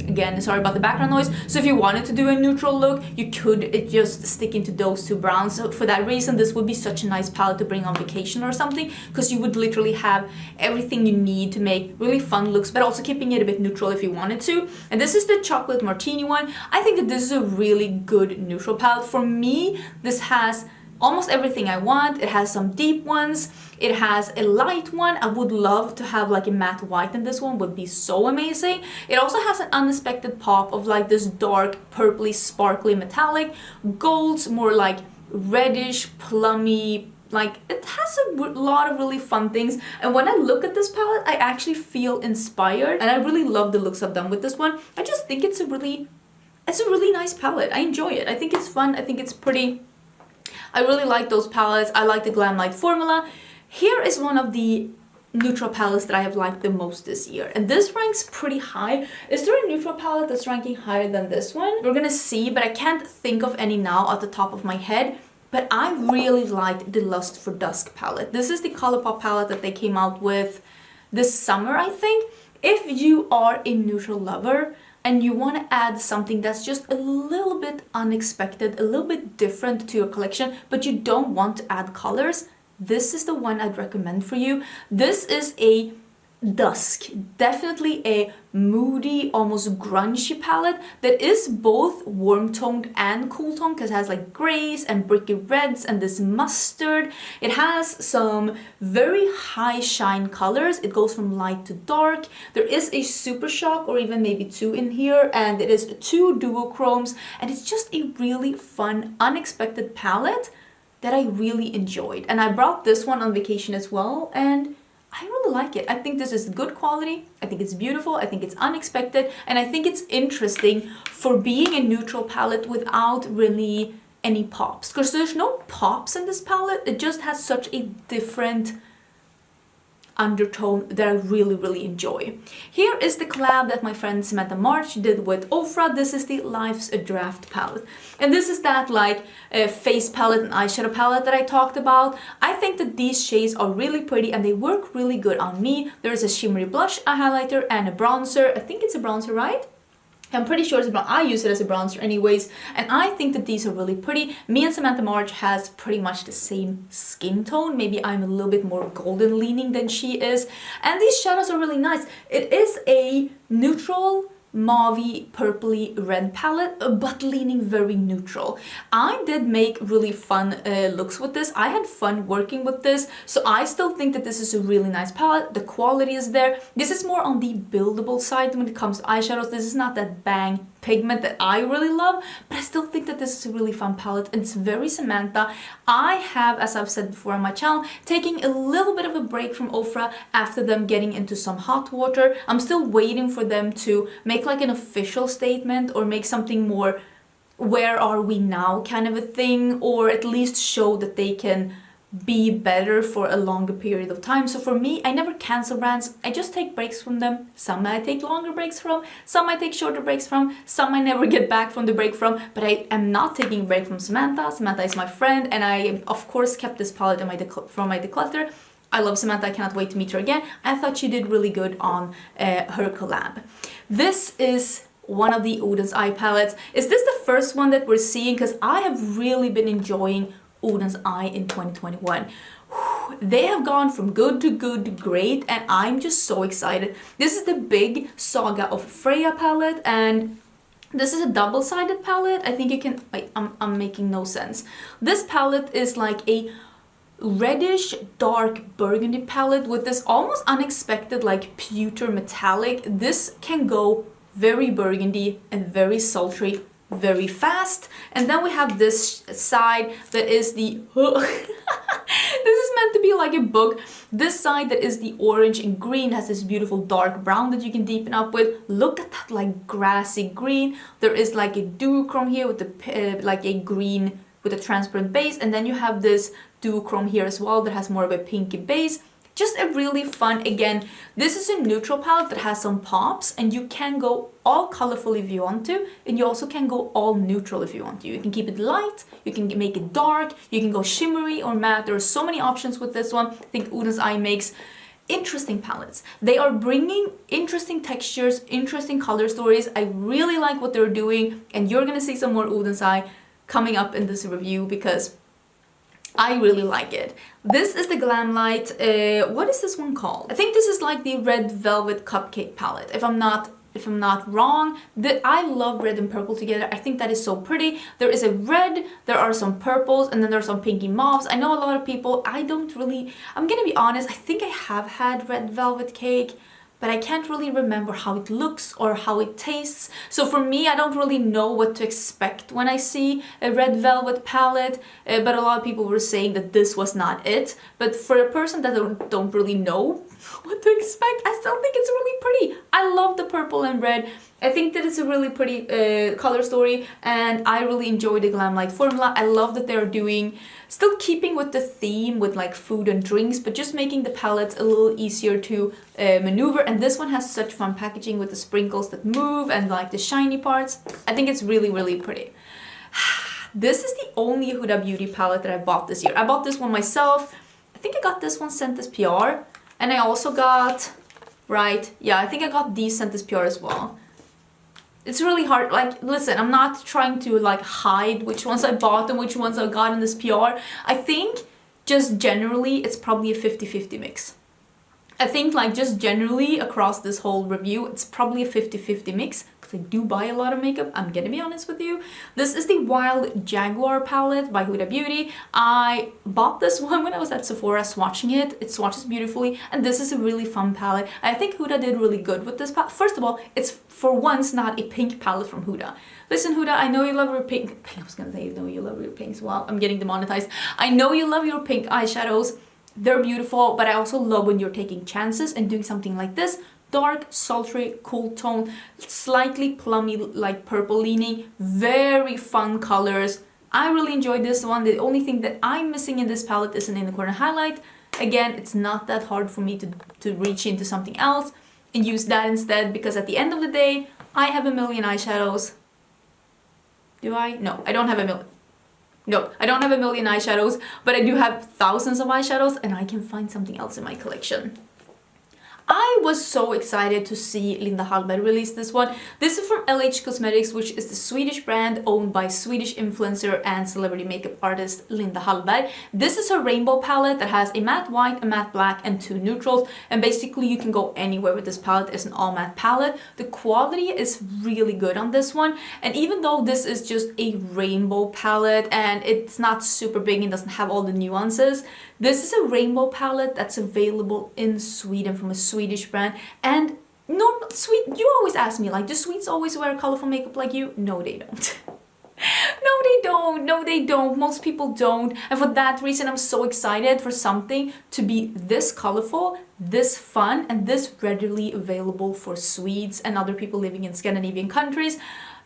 again, sorry about the background noise. So if you wanted to do a neutral look, you could just stick into those 2 browns. So for that reason, this would be such a nice palette to bring on vacation or something, because you would literally have everything you need to make really fun looks, but also keeping it a bit neutral if you wanted to. And this is the Chocolate Martini one. I think that this is a really good neutral palette. For me, this has almost everything I want. It has some deep ones. It has a light one. I would love to have like a matte white in this one, would be so amazing. It also has an unexpected pop of like this dark purpley sparkly metallic. Golds more like reddish plummy, like it has a lot of really fun things. And when I look at this palette, I actually feel inspired, and I really love the looks I've done with this one. I just think it's a really nice palette. I enjoy it. I think it's fun. I think it's pretty. I really like those palettes. I like the Glamlight formula. Here is one of the neutral palettes that I have liked the most this year. And this ranks pretty high. Is there a neutral palette that's ranking higher than this one? We're gonna see, but I can't think of any now at the top of my head. But I really liked the Lust for Dusk palette. This is the Colourpop palette that they came out with this summer, I think. If you are a neutral lover and you want to add something that's just a little bit unexpected, a little bit different to your collection, but you don't want to add colors, this is the one I'd recommend for you. This is a dusk, definitely a moody, almost grungy palette that is both warm toned and cool toned because it has like grays and bricky reds and this mustard. It has some very high shine colors. It goes from light to dark. There is a super shock or even maybe two in here, and it is two duochromes, and it's just a really fun, unexpected palette that I really enjoyed. And I brought this one on vacation as well, and I really like it. I think this is good quality. I think it's beautiful. I think it's unexpected. And I think it's interesting for being a neutral palette without really any pops. Because there's no pops in this palette. It just has such a different undertone that I really, really enjoy. Here is the collab that my friend Samantha March did with Ofra. This is the Life's a Draft palette. And this is that like face palette and eyeshadow palette that I talked about. I think that these shades are really pretty and they work really good on me. There is a shimmery blush, a highlighter, and a bronzer. I think it's a bronzer, right? I'm pretty sure it's a bronzer. I use it as a bronzer anyways, and I think that these are really pretty. Me and Samantha March has pretty much the same skin tone. Maybe I'm a little bit more golden leaning than she is. And these shadows are really nice. It is a neutral mauvey purpley red palette, but leaning very neutral. I did make really fun looks with this. I had fun working with this, so I still think that this is a really nice palette. The quality is there. This is more on the buildable side when it comes to eyeshadows. This is not that bang pigment that I really love, but I still think that this is a really fun palette and it's very Samantha. I have, as I've said before on my channel, taking a little bit of a break from Ofra after them getting into some hot water. I'm still waiting for them to make like an official statement or make something more where are we now kind of a thing, or at least show that they can be better for a longer period of time. So for me, I never cancel brands. I just take breaks from them. Some I take longer breaks from, some I take shorter breaks from, some I never get back from the break from, but I am not taking a break from Samantha. Samantha is my friend, and I of course kept this palette in from my declutter. I love Samantha. I cannot wait to meet her again. I thought she did really good on her collab. This is one of the Oden's eye palettes. Is this the first one that we're seeing? Because I have really been enjoying Oden's eye in 2021. They have gone from good to great, and I'm just so excited. This is the big Saga of Freya palette, and this is a double-sided palette. I think you can, I'm making no sense. This palette is like a reddish dark burgundy palette with this almost unexpected like pewter metallic. This can go very burgundy and very sultry very fast. And then we have this side that is the this is meant to be like a book. This side that is the orange and green has this beautiful dark brown that you can deepen up with. Look at that like grassy green. There is like a duochrome here with the like a green with a transparent base, and then you have this duochrome here as well that has more of a pinky base. Just a really fun, again, this is a neutral palette that has some pops, and you can go all colorful if you want to, and you also can go all neutral if you want to. You can keep it light, you can make it dark, you can go shimmery or matte. There are so many options with this one. I think Oden's eye makes interesting palettes. They are bringing interesting textures, interesting color stories. I really like what they're doing, and you're gonna see some more Oden's eye coming up in this review because I really like it. This is the Glam Light. What is this one called? I think this is like the Red Velvet Cupcake palette. If I'm not wrong, I love red and purple together. I think that is so pretty. There is a red, there are some purples, and then there are some pinky mauves. I know a lot of people, I'm gonna be honest, I think I have had red velvet cake, but I can't really remember how it looks or how it tastes. So for me, I don't really know what to expect when I see a red velvet palette, but a lot of people were saying that this was not it. But for a person that don't really know what to expect, I still think it's really pretty. I love the purple and red. I think that it's a really pretty color story, and I really enjoy the Glam Light formula. I love that they're doing Still keeping with the theme with like food and drinks, but just making the palettes a little easier to maneuver. And this one has such fun packaging with the sprinkles that move and like the shiny parts. I think it's really, really pretty. This is the only Huda Beauty palette that I bought this year. I bought this one myself. I think I got this one sent as PR. And I also got, right, yeah, I think I got these sent as PR as well. It's really hard, like, listen, I'm not trying to like hide which ones I bought and which ones I got in this PR. I think just generally it's probably a 50-50 mix. I think like just generally across this whole review, it's probably a 50-50 mix because I do buy a lot of makeup, I'm gonna be honest with you. This is the Wild Jaguar palette by Huda Beauty. I bought this one when I was at Sephora swatching it. It swatches beautifully and this is a really fun palette. I think Huda did really good with this palette. First of all, it's for once not a pink palette from Huda. Listen, Huda, I know you love your pink. I was gonna say, you know you love your pinks. Wow, I'm getting demonetized. I know you love your pink eyeshadows. They're beautiful, but I also love when you're taking chances and doing something like this. Dark, sultry, cool tone, slightly plummy, like purple leaning, very fun colors. I really enjoyed this one. The only thing that I'm missing in this palette is an inner corner highlight. Again, it's not that hard for me to reach into something else and use that instead, because at the end of the day, I have a million eyeshadows. Do I? No, I don't have a million. No, I don't have a million eyeshadows, but I do have thousands of eyeshadows and I can find something else in my collection. I was so excited to see Linda Hallberg release this one. This is from LH Cosmetics, which is the Swedish brand owned by Swedish influencer and celebrity makeup artist Linda Hallberg. This is a rainbow palette that has a matte white, a matte black, and 2 neutrals. And basically you can go anywhere with this palette. It's an all matte palette. The quality is really good on this one. And even though this is just a rainbow palette and it's not super big and doesn't have all the nuances, this is a rainbow palette that's available in Sweden from a Swedish brand. And no, you always ask me, like, do Swedes always wear colorful makeup like you? No, they don't. No, they don't. No, they don't. Most people don't. And for that reason, I'm so excited for something to be this colorful, this fun, and this readily available for Swedes and other people living in Scandinavian countries.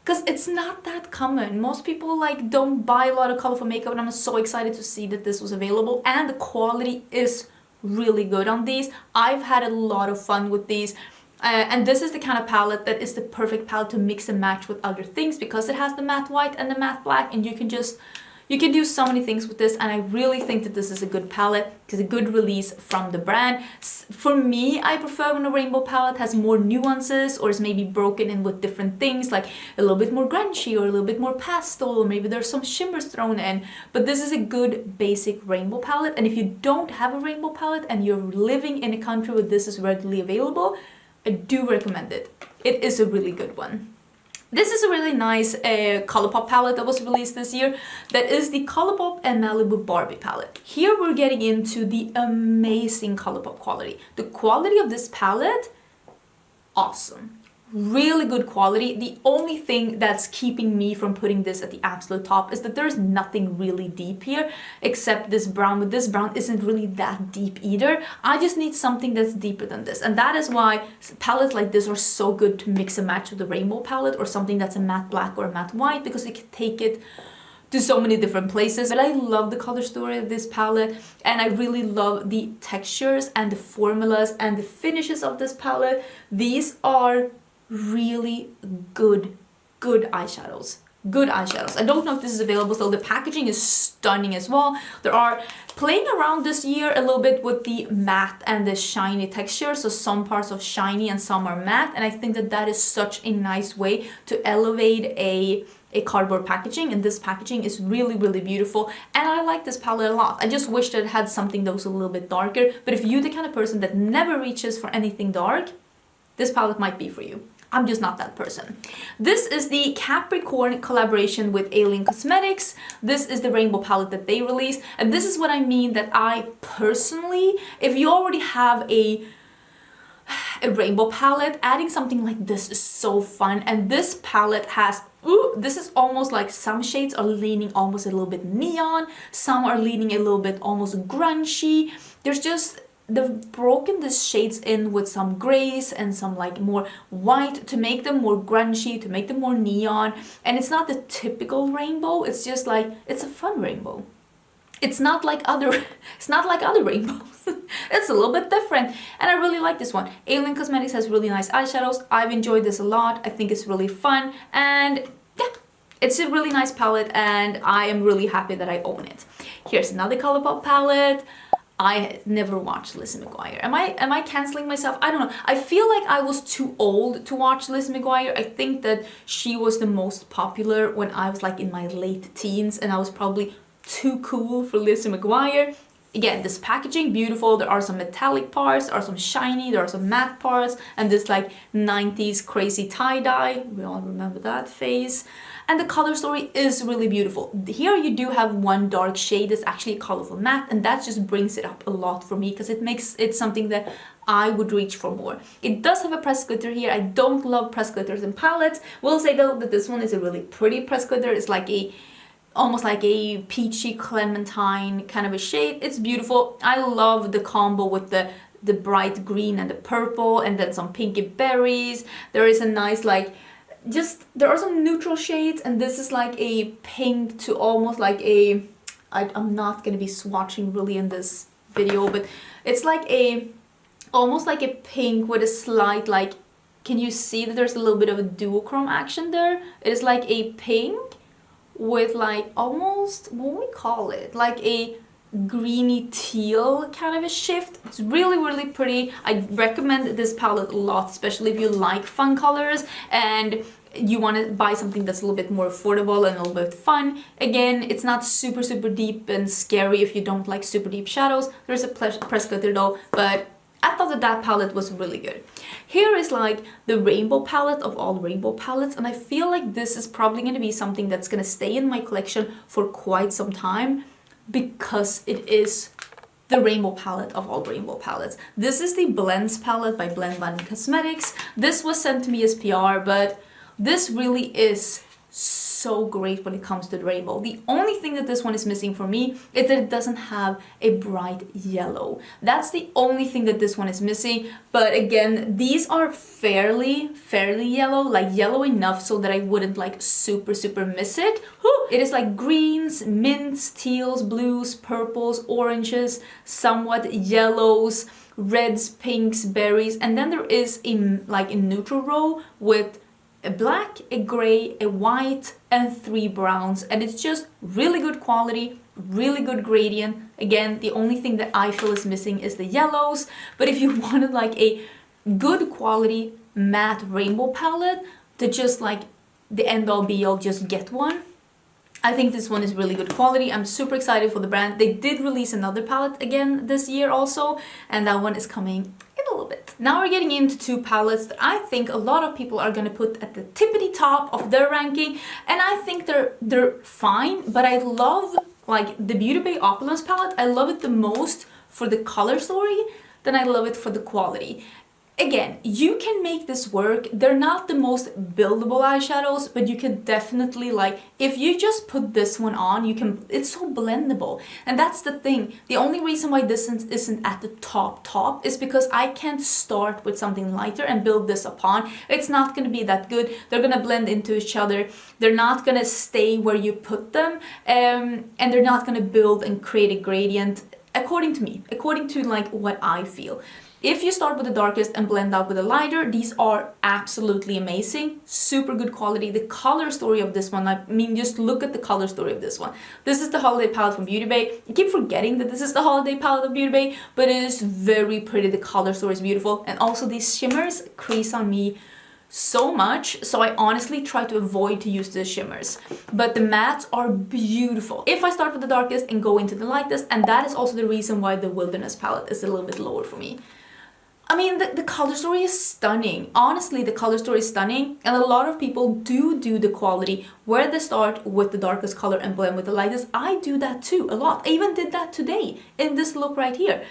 Because it's not that common. Most people like don't buy a lot of colorful makeup, and I'm so excited to see that this was available. And the quality is really good on these. I've had a lot of fun with these. And this is the kind of palette that is the perfect palette to mix and match with other things, because it has the matte white and the matte black, and you can do so many things with this. And I really think that this is a good palette. It's a good release from the brand. For me, I prefer when a rainbow palette has more nuances or is maybe broken in with different things, like a little bit more grungy or a little bit more pastel, or maybe there's some shimmers thrown in. But this is a good basic rainbow palette. And if you don't have a rainbow palette and you're living in a country where this is readily available, I do recommend it. It is a really good one. This is a really nice Colourpop palette that was released this year. That is the Colourpop and Malibu Barbie palette. Here we're getting into the amazing Colourpop quality. The quality of this palette, awesome. Really good quality. The only thing that's keeping me from putting this at the absolute top is that there's nothing really deep here except this brown, but this brown isn't really that deep either. I just need something that's deeper than this, and that is why palettes like this are so good to mix and match with the rainbow palette or something that's a matte black or a matte white, because you can take it to so many different places. But I love the color story of this palette, and I really love the textures and the formulas and the finishes of this palette. These are really good eyeshadows. Good eyeshadows. I don't know if this is available still. The packaging is stunning as well. There are playing around this year a little bit with the matte and the shiny texture. So some parts of shiny and some are matte. And I think that that is such a nice way to elevate a cardboard packaging. And this packaging is really, really beautiful. And I like this palette a lot. I just wish that it had something that was a little bit darker. But if you're the kind of person that never reaches for anything dark, this palette might be for you. I'm just not that person. This is the Capricorn collaboration with Alien Cosmetics. This is the rainbow palette that they released. And this is what I mean, that I personally, if you already have a rainbow palette, adding something like this is so fun. And this palette has, this is almost like some shades are leaning almost a little bit neon. Some are leaning a little bit almost grungy. They've broken the shades in with some grays and some like more white to make them more grungy, to make them more neon. And it's not the typical rainbow, it's just like, it's a fun rainbow. It's not like other it's not like other rainbows. It's a little bit different, and I really like this one. Alien Cosmetics has really nice eyeshadows. I've enjoyed this a lot. I think it's really fun, and yeah, it's a really nice palette, and I am really happy that I own it. Here's another Colourpop palette. I never watched Lizzie McGuire. Am I canceling myself? I don't know. I feel like I was too old to watch Lizzie McGuire. I think that she was the most popular when I was like in my late teens, and I was probably too cool for Lizzie McGuire. Again, this packaging, beautiful. There are some metallic parts, there are some shiny, there are some matte parts, and this like 90s crazy tie-dye. We all remember that phase. And the color story is really beautiful. Here you do have one dark shade that's actually a colorful matte, and that just brings it up a lot for me because it makes it something that I would reach for more. It does have a pressed glitter here. I don't love pressed glitters in palettes. Will say though that this one is a really pretty pressed glitter. It's like a almost like a peachy clementine kind of a shade. It's beautiful. I love the combo with the bright green and the purple, and then some pinky berries. There is a nice like there are some neutral shades, and this is like a pink to almost like a I'm not gonna be swatching really in this video, but it's like a almost like a pink with a slight like, can you see that there's a little bit of a duochrome action there? It is like a pink with like almost, what we call it, like a greeny teal kind of a shift. It's really, really pretty. I recommend this palette a lot, especially if you like fun colors and you want to buy something that's a little bit more affordable and a little bit fun. Again, it's not super, super deep and scary if you don't like super deep shadows. There's a pressed glitter though, but I thought that palette was really good. Here is like the rainbow palette of all rainbow palettes, and I feel like this is probably going to be something that's going to stay in my collection for quite some time because it is the rainbow palette of all rainbow palettes. This is the Blends palette by Blend One Cosmetics. This was sent to me as PR, but this really is so great when it comes to the rainbow. The only thing that this one is missing for me is that it doesn't have a bright yellow. That's the only thing that this one is missing. But again, these are fairly yellow, like yellow enough so that I wouldn't like super miss it. It is like greens, mints, teals, blues, purples, oranges, somewhat yellows, reds, pinks, berries, and then there is a neutral row with a black, a gray, a white, and 3 browns, and it's just really good quality, really good gradient. Again, the only thing that I feel is missing is the yellows, but if you wanted like a good quality matte rainbow palette to just like the end all be all, just get one. I think this one is really good quality. I'm super excited for the brand. They did release another palette again this year also, and that one is coming in a little bit. Now we're getting into 2 palettes that I think a lot of people are gonna put at the tippity top of their ranking, and I think they're fine, but I love like the Beauty Bay Opulence palette. I love it the most for the color story, then I love it for the quality. Again, you can make this work. They're not the most buildable eyeshadows, but you can definitely like, if you just put this one on, you can, it's so blendable. And that's the thing. The only reason why this isn't at the top is because I can't start with something lighter and build this upon. It's not going to be that good. They're going to blend into each other. They're not going to stay where you put them. And they're not going to build and create a gradient, according to me, according to like what I feel. If you start with the darkest and blend out with the lighter, these are absolutely amazing, super good quality. The color story of this one, I mean, just look at the color story of this one. This is the holiday palette from Beauty Bay. I keep forgetting that this is the holiday palette of Beauty Bay, but it is very pretty. The color story is beautiful. And also these shimmers crease on me so much, so I honestly try to avoid to use the shimmers, but the mattes are beautiful if I start with the darkest and go into the lightest, and that is also the reason why the Wilderness palette is a little bit lower for me. I mean, the color story is stunning. Honestly, the color story is stunning, and a lot of people do the quality where they start with the darkest color and blend with the lightest. I do that too a lot. I even did that today in this look right here.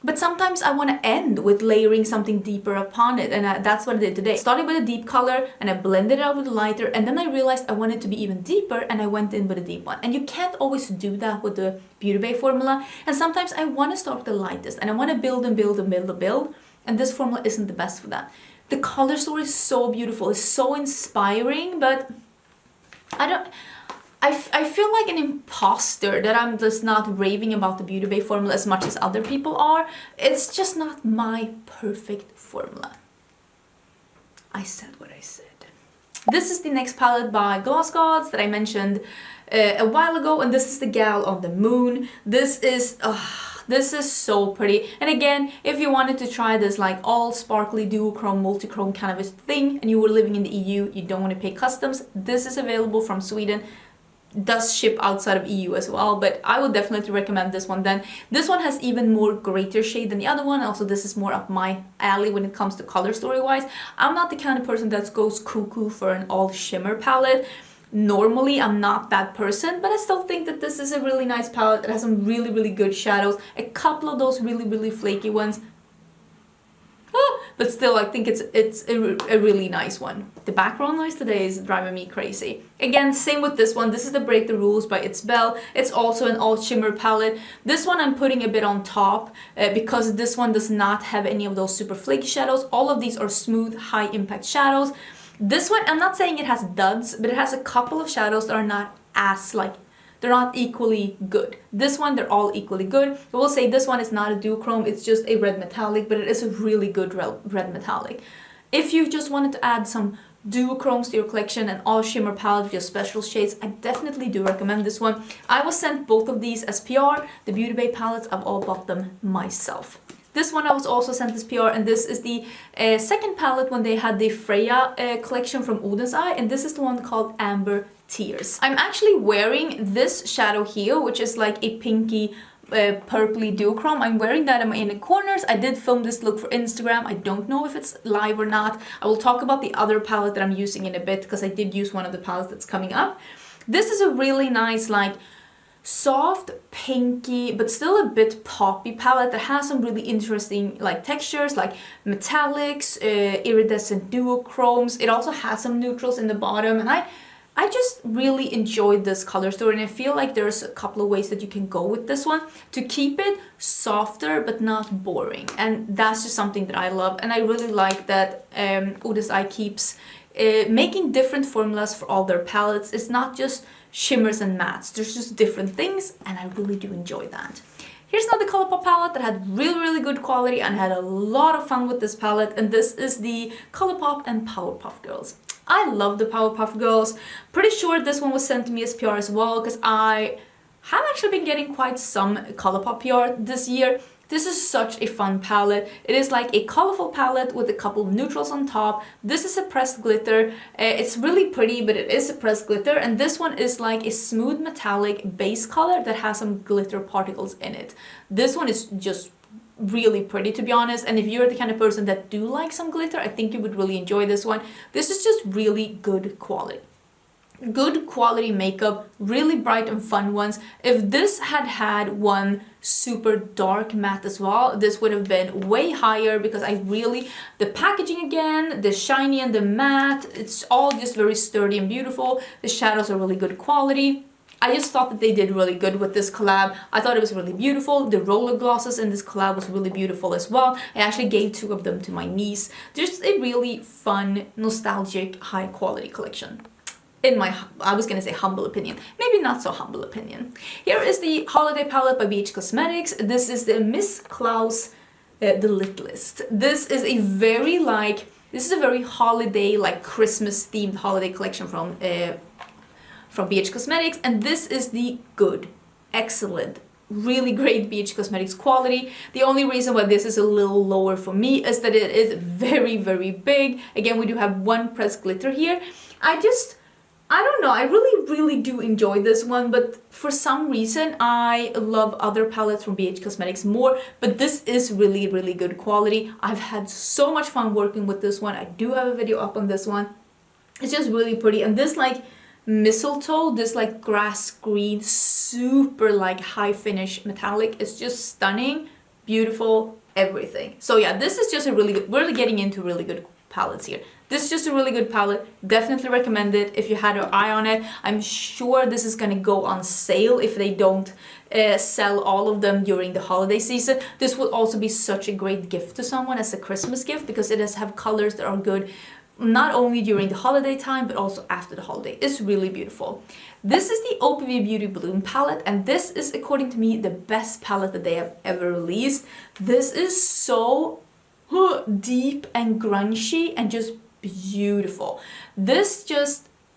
But sometimes I want to end with layering something deeper upon it, and that's what I did today. I started with a deep color and I blended it out with a lighter, and then I realized I wanted to be even deeper and I went in with a deep one. And you can't always do that with the Beauty Bay formula, and sometimes I want to start with the lightest and I want to build and build and build and build, and this formula isn't the best for that. The color story is so beautiful, it's so inspiring, but I feel like an imposter that I'm just not raving about the Beauty Bay formula as much as other people are. It's just not my perfect formula. I said what I said. This is the next palette by Gloss Gods that I mentioned a while ago, and this is the Gal on the Moon. This is so pretty. And again, if you wanted to try this like all sparkly duochrome, multichrome kind of a thing, and you were living in the EU, you don't want to pay customs, this is available from Sweden. Does ship outside of EU as well, but I would definitely recommend this one then. This one has even more greater shade than the other one. Also, this is more up my alley when it comes to color story wise. I'm not the kind of person that goes cuckoo for an all shimmer palette. Normally, I'm not that person, but I still think that this is a really nice palette. It has some really, really good shadows. A couple of those really, really flaky ones. But still, I think it's a really nice one. The background noise today is driving me crazy. Again, same with this one. This is the Break the Rules by It's Belle. It's also an all shimmer palette. This one I'm putting a bit on top because this one does not have any of those super flaky shadows. All of these are smooth, high impact shadows. This one, I'm not saying it has duds, but it has a couple of shadows that are not as like, they're not equally good. This one, they're all equally good. I will say this one is not a duochrome, it's just a red metallic, but it is a really good red metallic. If you just wanted to add some duochromes to your collection and all shimmer palette with your special shades, I definitely do recommend this one. I was sent both of these as PR. The Beauty Bay palettes, I've all bought them myself. This one I was also sent as PR, and this is the second palette when they had the Freya collection from Oden's Eye, and this is the one called Amber Tears. I'm actually wearing this shadow here, which is like a pinky purpley duochrome. I'm wearing that in the corners. I did film this look for Instagram. I don't know if it's live or not. I will talk about the other palette that I'm using in a bit because I did use one of the palettes that's coming up. This is a really nice like soft pinky but still a bit poppy palette that has some really interesting like textures like metallics, iridescent duochromes. It also has some neutrals in the bottom, and I just really enjoyed this color story, and I feel like there's a couple of ways that you can go with this one to keep it softer but not boring, and that's just something that I love. And I really like that Oden's Eye keeps making different formulas for all their palettes. It's not just shimmers and mattes, there's just different things, and I really do enjoy that. Here's another Colourpop palette that had really good quality, and I had a lot of fun with this palette, and this is the Colourpop and Powerpuff Girls. I love the Powerpuff Girls. Pretty sure this one was sent to me as PR as well, because I have actually been getting quite some Colourpop PR this year. This is such a fun palette. It is like a colorful palette with a couple of neutrals on top. This is a pressed glitter. It's really pretty, but it is a pressed glitter. And this one is like a smooth metallic base color that has some glitter particles in it. This one is just really pretty, to be honest, and if you're the kind of person that do like some glitter, I think you would really enjoy this one. This is just really good quality. Good quality makeup, really bright and fun ones. If this had one super dark matte as well, this would have been way higher, because the packaging again, the shiny and the matte, it's all just very sturdy and beautiful. The shadows are really good quality. I just thought that they did really good with this collab. I thought it was really beautiful. The roller glosses in this collab was really beautiful as well. I actually gave 2 of them to my niece. Just a really fun, nostalgic, high quality collection. In my, I was gonna say humble opinion, maybe not so humble opinion. Here is the holiday palette by BH Cosmetics. This is the Miss Claus The Lit List. This is a very holiday, like Christmas themed holiday collection from BH Cosmetics, and this is the good, excellent, really great BH Cosmetics quality. The only reason why this is a little lower for me is that it is very big. Again, we do have one pressed glitter here. I don't know, I really do enjoy this one, but for some reason I love other palettes from BH Cosmetics more, but this is really good quality. I've had so much fun working with this one. I do have a video up on this one. It's just really pretty, and this like mistletoe, this like grass green, super like high finish metallic, is just stunning, beautiful, everything. So yeah, this is just a really good, we're getting into really good palettes here. This is just a really good palette. Definitely recommend it if you had your eye on it. I'm sure this is gonna go on sale if they don't sell all of them during the holiday season. This will also be such a great gift to someone as a Christmas gift, because it does have colors that are good not only during the holiday time but also after the holiday. It's really beautiful. This is the OPV Beauty Bloom palette, and this is, according to me, the best palette that they have ever released. This is so deep and grungy and just beautiful.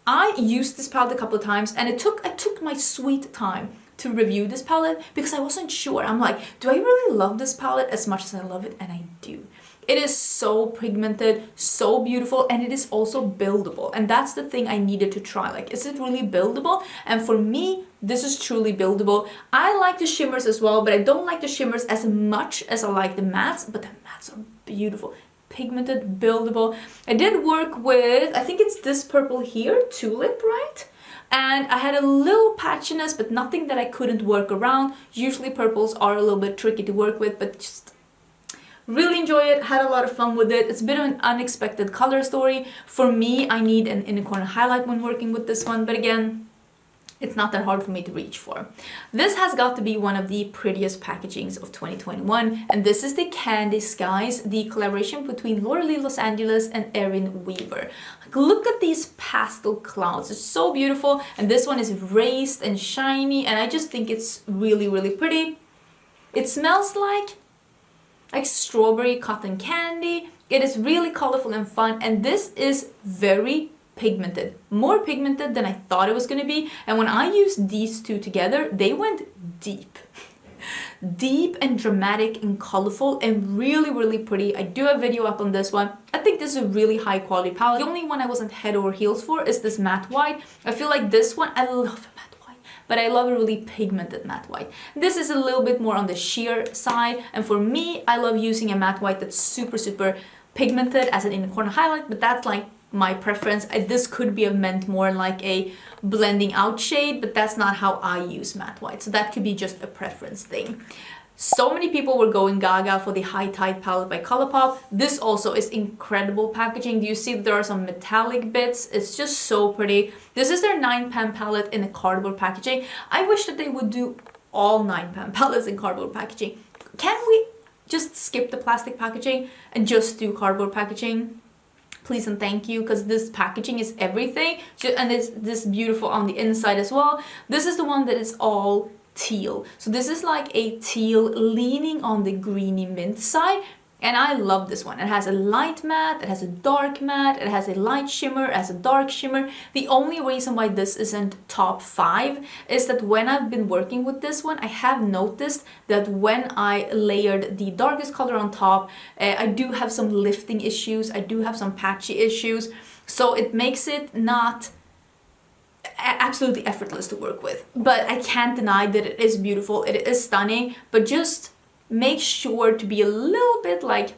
I used this palette a couple of times, and I took my sweet time to review this palette because I wasn't sure. I'm like, do I really love this palette as much as I love it? And I do. It is so pigmented, so beautiful, and it is also buildable. And that's the thing I needed to try. Like, is it really buildable? And for me, this is truly buildable. I like the shimmers as well, but I don't like the shimmers as much as I like the mattes, but the mattes are beautiful. Pigmented, buildable. I did work with, I think it's this purple here, Tulip, right? And I had a little patchiness, but nothing that I couldn't work around. Usually purples are a little bit tricky to work with, but just really enjoy it, had a lot of fun with it. It's a bit of an unexpected color story. For me, I need an inner corner highlight when working with this one, but again, it's not that hard for me to reach for. This has got to be one of the prettiest packagings of 2021, and this is the Candy Skies, the collaboration between Lauralee Los Angeles and Erin Weaver. Like, look at these pastel clouds, it's so beautiful, and this one is raised and shiny, and I just think it's really, really pretty. It smells like strawberry cotton candy. It is really colorful and fun, and this is very pigmented, more pigmented than I thought it was going to be. And when I used these two together, they went deep deep and dramatic and colorful and really, really pretty. I do have a video up on this one. I think this is a really high quality palette. The only one I wasn't head over heels for is this matte white. I feel like this one, I love a matte white, but I love a really pigmented matte white. This is a little bit more on the sheer side, and for me, I love using a matte white that's super, super pigmented as an inner corner highlight, but that's like my preference. This could be meant more like a blending out shade, but that's not how I use matte white, so that could be just a preference thing. So many people were going gaga for the High Tide palette by Colourpop. This also is incredible packaging. Do you see there are some metallic bits? It's just so pretty. This is their 9-pan palette in a cardboard packaging. I wish that they would do all 9-pan palettes in cardboard packaging. Can we just skip the plastic packaging and just do cardboard packaging? Please and thank you, because this packaging is everything, and it's this beautiful on the inside as well. This is the one that is all teal, so this is like a teal leaning on the greeny mint side, and I love this one. It has a light matte, it has a dark matte, it has a light shimmer, it has a dark shimmer. The only reason why this isn't top 5 is that when I've been working with this one, I have noticed that when I layered the darkest color on top, I do have some lifting issues, I do have some patchy issues, so it makes it not absolutely effortless to work with. But I can't deny that it is beautiful, it is stunning, but just make sure to be a little bit like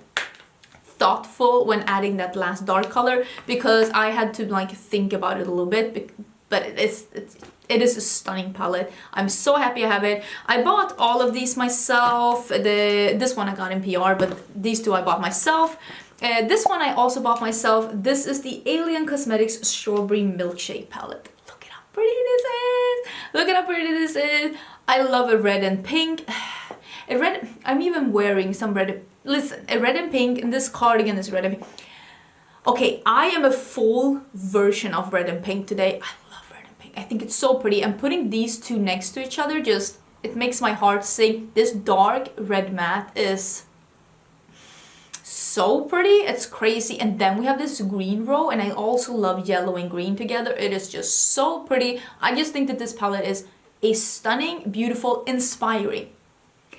thoughtful when adding that last dark color, because I had to like think about it a little bit, but it is a stunning palette. I'm so happy I have it. I bought all of these myself. This one I got in PR, but these two I bought myself. This one I also bought myself. This is the Alien Cosmetics Strawberry Milkshake palette. Look at how pretty this is. Look at how pretty this is. I love a red and pink. I'm even wearing some red. Listen, a red and pink, and this cardigan is red and pink. Okay, I am a full version of red and pink today. I love red and pink. I think it's so pretty. And putting these two next to each other, just, it makes my heart sing. This dark red matte is so pretty. It's crazy. And then we have this green row, and I also love yellow and green together. It is just so pretty. I just think that this palette is a stunning, beautiful, inspiring.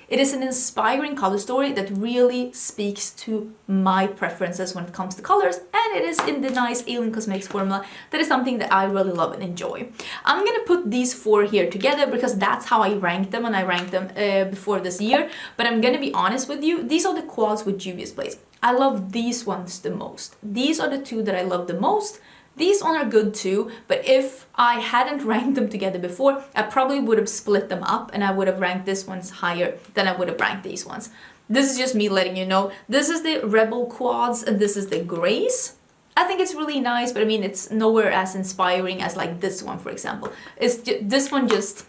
It is an inspiring color story that really speaks to my preferences when it comes to colors, and it is in the nice Alien Cosmetics formula. That is something that I really love and enjoy. I'm gonna put these 4 here together because that's how I ranked them, and I ranked them before this year. But I'm gonna be honest with you, these are the quads with Juvia's Place. I love these ones the most. These are the 2 that I love the most. These ones are good too, but if I hadn't ranked them together before, I probably would have split them up, and I would have ranked this ones higher than I would have ranked these ones. This is just me letting you know. This is the Rebel quads, and this is the Grace. I think it's really nice, but I mean, it's nowhere as inspiring as like this one, for example. This one just,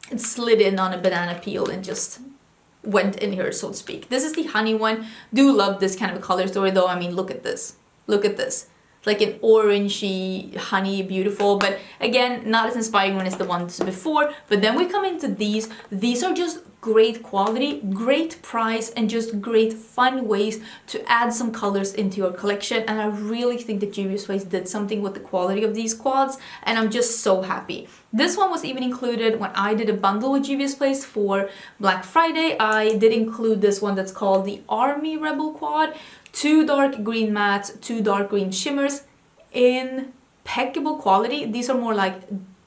it slid in on a banana peel and just went in here, so to speak. This is the Honey one. Do love this kind of a color story though. I mean, look at this. Look at this. like an orangey, honey, beautiful, but again, not as inspiring as the ones before. But then we come into these. These are just great quality, great price, and just great fun ways to add some colors into your collection. And I really think that Juvia's Place did something with the quality of these quads, and I'm just so happy. This one was even included when I did a bundle with Juvia's Place for Black Friday. I did include this one that's called the Army Rebel Quad. 2 dark green mattes, 2 dark green shimmers, impeccable quality. These are more like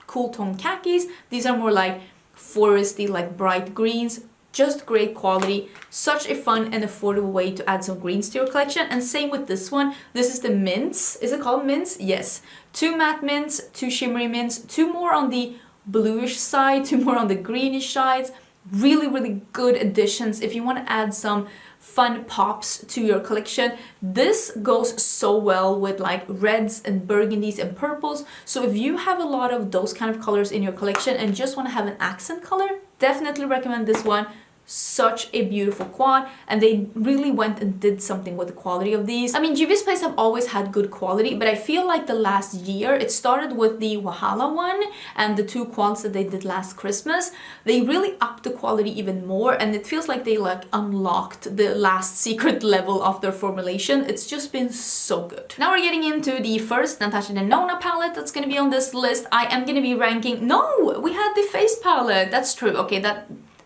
cool tone khakis. These are more like foresty, like bright greens. Just great quality. Such a fun and affordable way to add some greens to your collection. And same with this one. This is the mints. Is it called mints? Yes. 2 matte mints, 2 shimmery mints, 2 more on the bluish side, 2 more on the greenish sides. Really, really good additions if you want to add some fun pops to your collection. This goes so well with like reds and burgundies and purples. So if you have a lot of those kind of colors in your collection and just want to have an accent color, definitely recommend this one. Such a beautiful quad, and they really went and did something with the quality of these. I mean, Juvia's Place have always had good quality, but I feel like the last year, it started with the Wahala one and the 2 quads that they did last Christmas. They really upped the quality even more, and it feels like they like unlocked the last secret level of their formulation. It's just been so good. Now we're getting into the first Natasha Denona palette that's gonna be on this list. I am gonna be ranking... No! We had the face palette! That's true. Okay,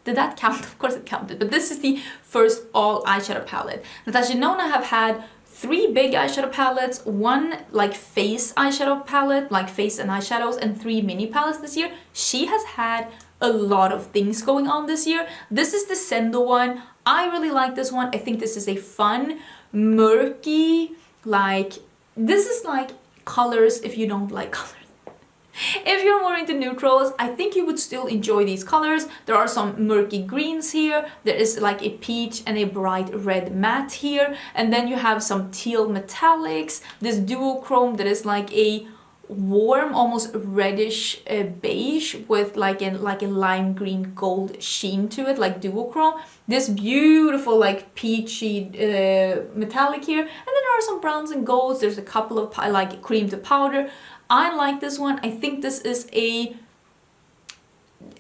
did that count? Of course it counted. But this is the first all eyeshadow palette. Natasha Denona have had 3 big eyeshadow palettes, 1 like face eyeshadow palette, like face and eyeshadows, and 3 mini palettes this year. She has had a lot of things going on this year. This is the Sendo one. I really like this one. I think this is a fun, murky, like... This is like colors if you don't like colors. If you're more into neutrals, I think you would still enjoy these colors. There are some murky greens here. There is like a peach and a bright red matte here. And then you have some teal metallics. This duochrome that is like a warm, almost reddish beige with like a lime green gold sheen to it, like duochrome. This beautiful like peachy metallic here. And then there are some browns and golds. There's a couple of like cream to powder. I like this one. I think this is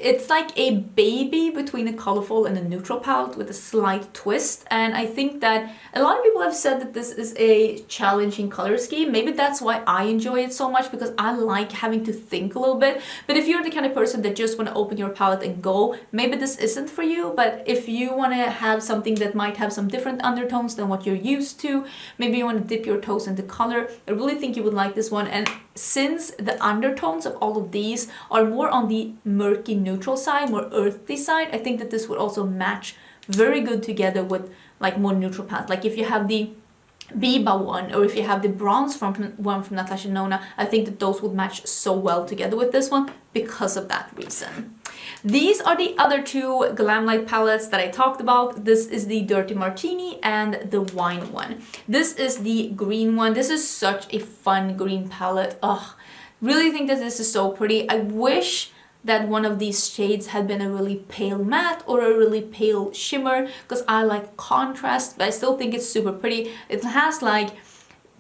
it's like a baby between a colorful and a neutral palette with a slight twist. And I think that a lot of people have said that this is a challenging color scheme. Maybe that's why I enjoy it so much, because I like having to think a little bit. But if you're the kind of person that just want to open your palette and go, maybe this isn't for you. But if you want to have something that might have some different undertones than what you're used to, maybe you want to dip your toes into color, I really think you would like this one. And since the undertones of all of these are more on the murky neutral side, more earthy side, I think that this would also match very good together with like more neutral palettes. Like if you have the Biba one, or if you have the bronze one from Natasha Denona, I think that those would match so well together with this one because of that reason. These are the other 2 Glamlight palettes that I talked about. This is the Dirty Martini and the Wine one. This is the green one. This is such a fun green palette. Ugh, really think that this is so pretty. I wish that one of these shades had been a really pale matte or a really pale shimmer, because I like contrast, but I still think it's super pretty. It has like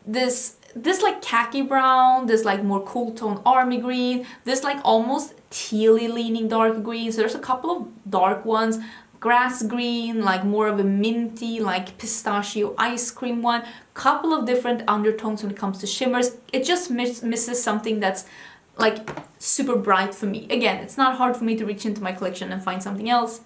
this like khaki brown, this like more cool tone army green, this like almost tealy leaning dark green. So there's a couple of dark ones, grass green, like more of a minty, like pistachio ice cream one, couple of different undertones when it comes to shimmers. It just misses something that's like super bright for me. Again, it's not hard for me to reach into my collection and find something else.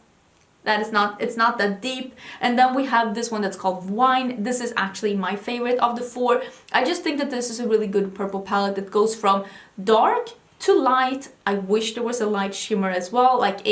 It's not that deep. And then we have this one that's called Wine. This is actually my favorite of the 4. I just think that this is a really good purple palette that goes from dark to light. I wish there was a light shimmer as well, like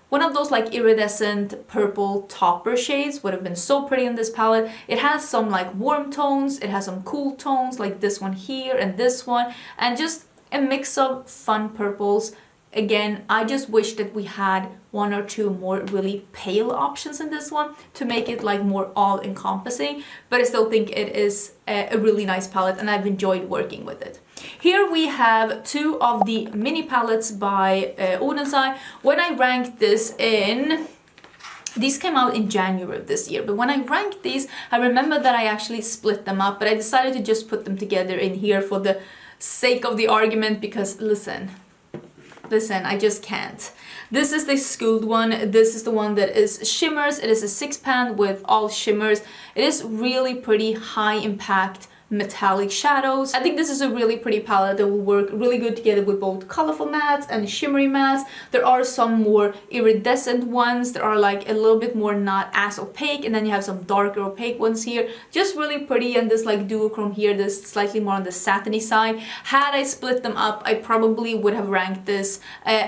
one of those like iridescent purple topper shades would have been so pretty in this palette. It has some like warm tones, it has some cool tones like this one here and this one, and just a mix of fun purples. Again, I just wish that we had 1 or 2 more really pale options in this one to make it like more all-encompassing, but I still think it is a really nice palette and I've enjoyed working with it. Here we have 2 of the mini palettes by Oden. When I ranked this in These came out in January of this year, but when I ranked these, I remember that I actually split them up, but I decided to just put them together in here for the sake of the argument because listen, I just can't. This is the Schooled one. This is the one that is shimmers. It is a 6-pan with all shimmers. It is really pretty high impact metallic shadows. I think this is a really pretty palette that will work really good together with both colorful mattes and shimmery mattes. There are some more iridescent ones that are like a little bit more not as opaque, and then you have some darker opaque ones here. Just really pretty, and this like duochrome here, this slightly more on the satiny side. Had I split them up, I probably would have ranked this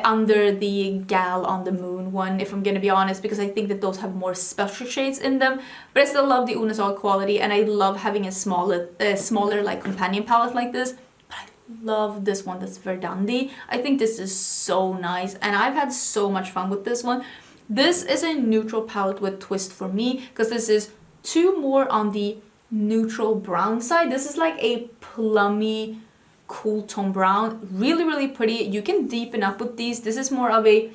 under the Gal on the Moon one, if I'm gonna be honest, because I think that those have more special shades in them. But I still love the Oden quality, and I love having a smaller like companion palette like this. But I love this one that's Verdandi. I think this is so nice, and I've had so much fun with this one. This is a neutral palette with twist for me, because this is two more on the neutral brown side. This is like a plummy cool tone brown, really pretty. You can deepen up with these. This is more of a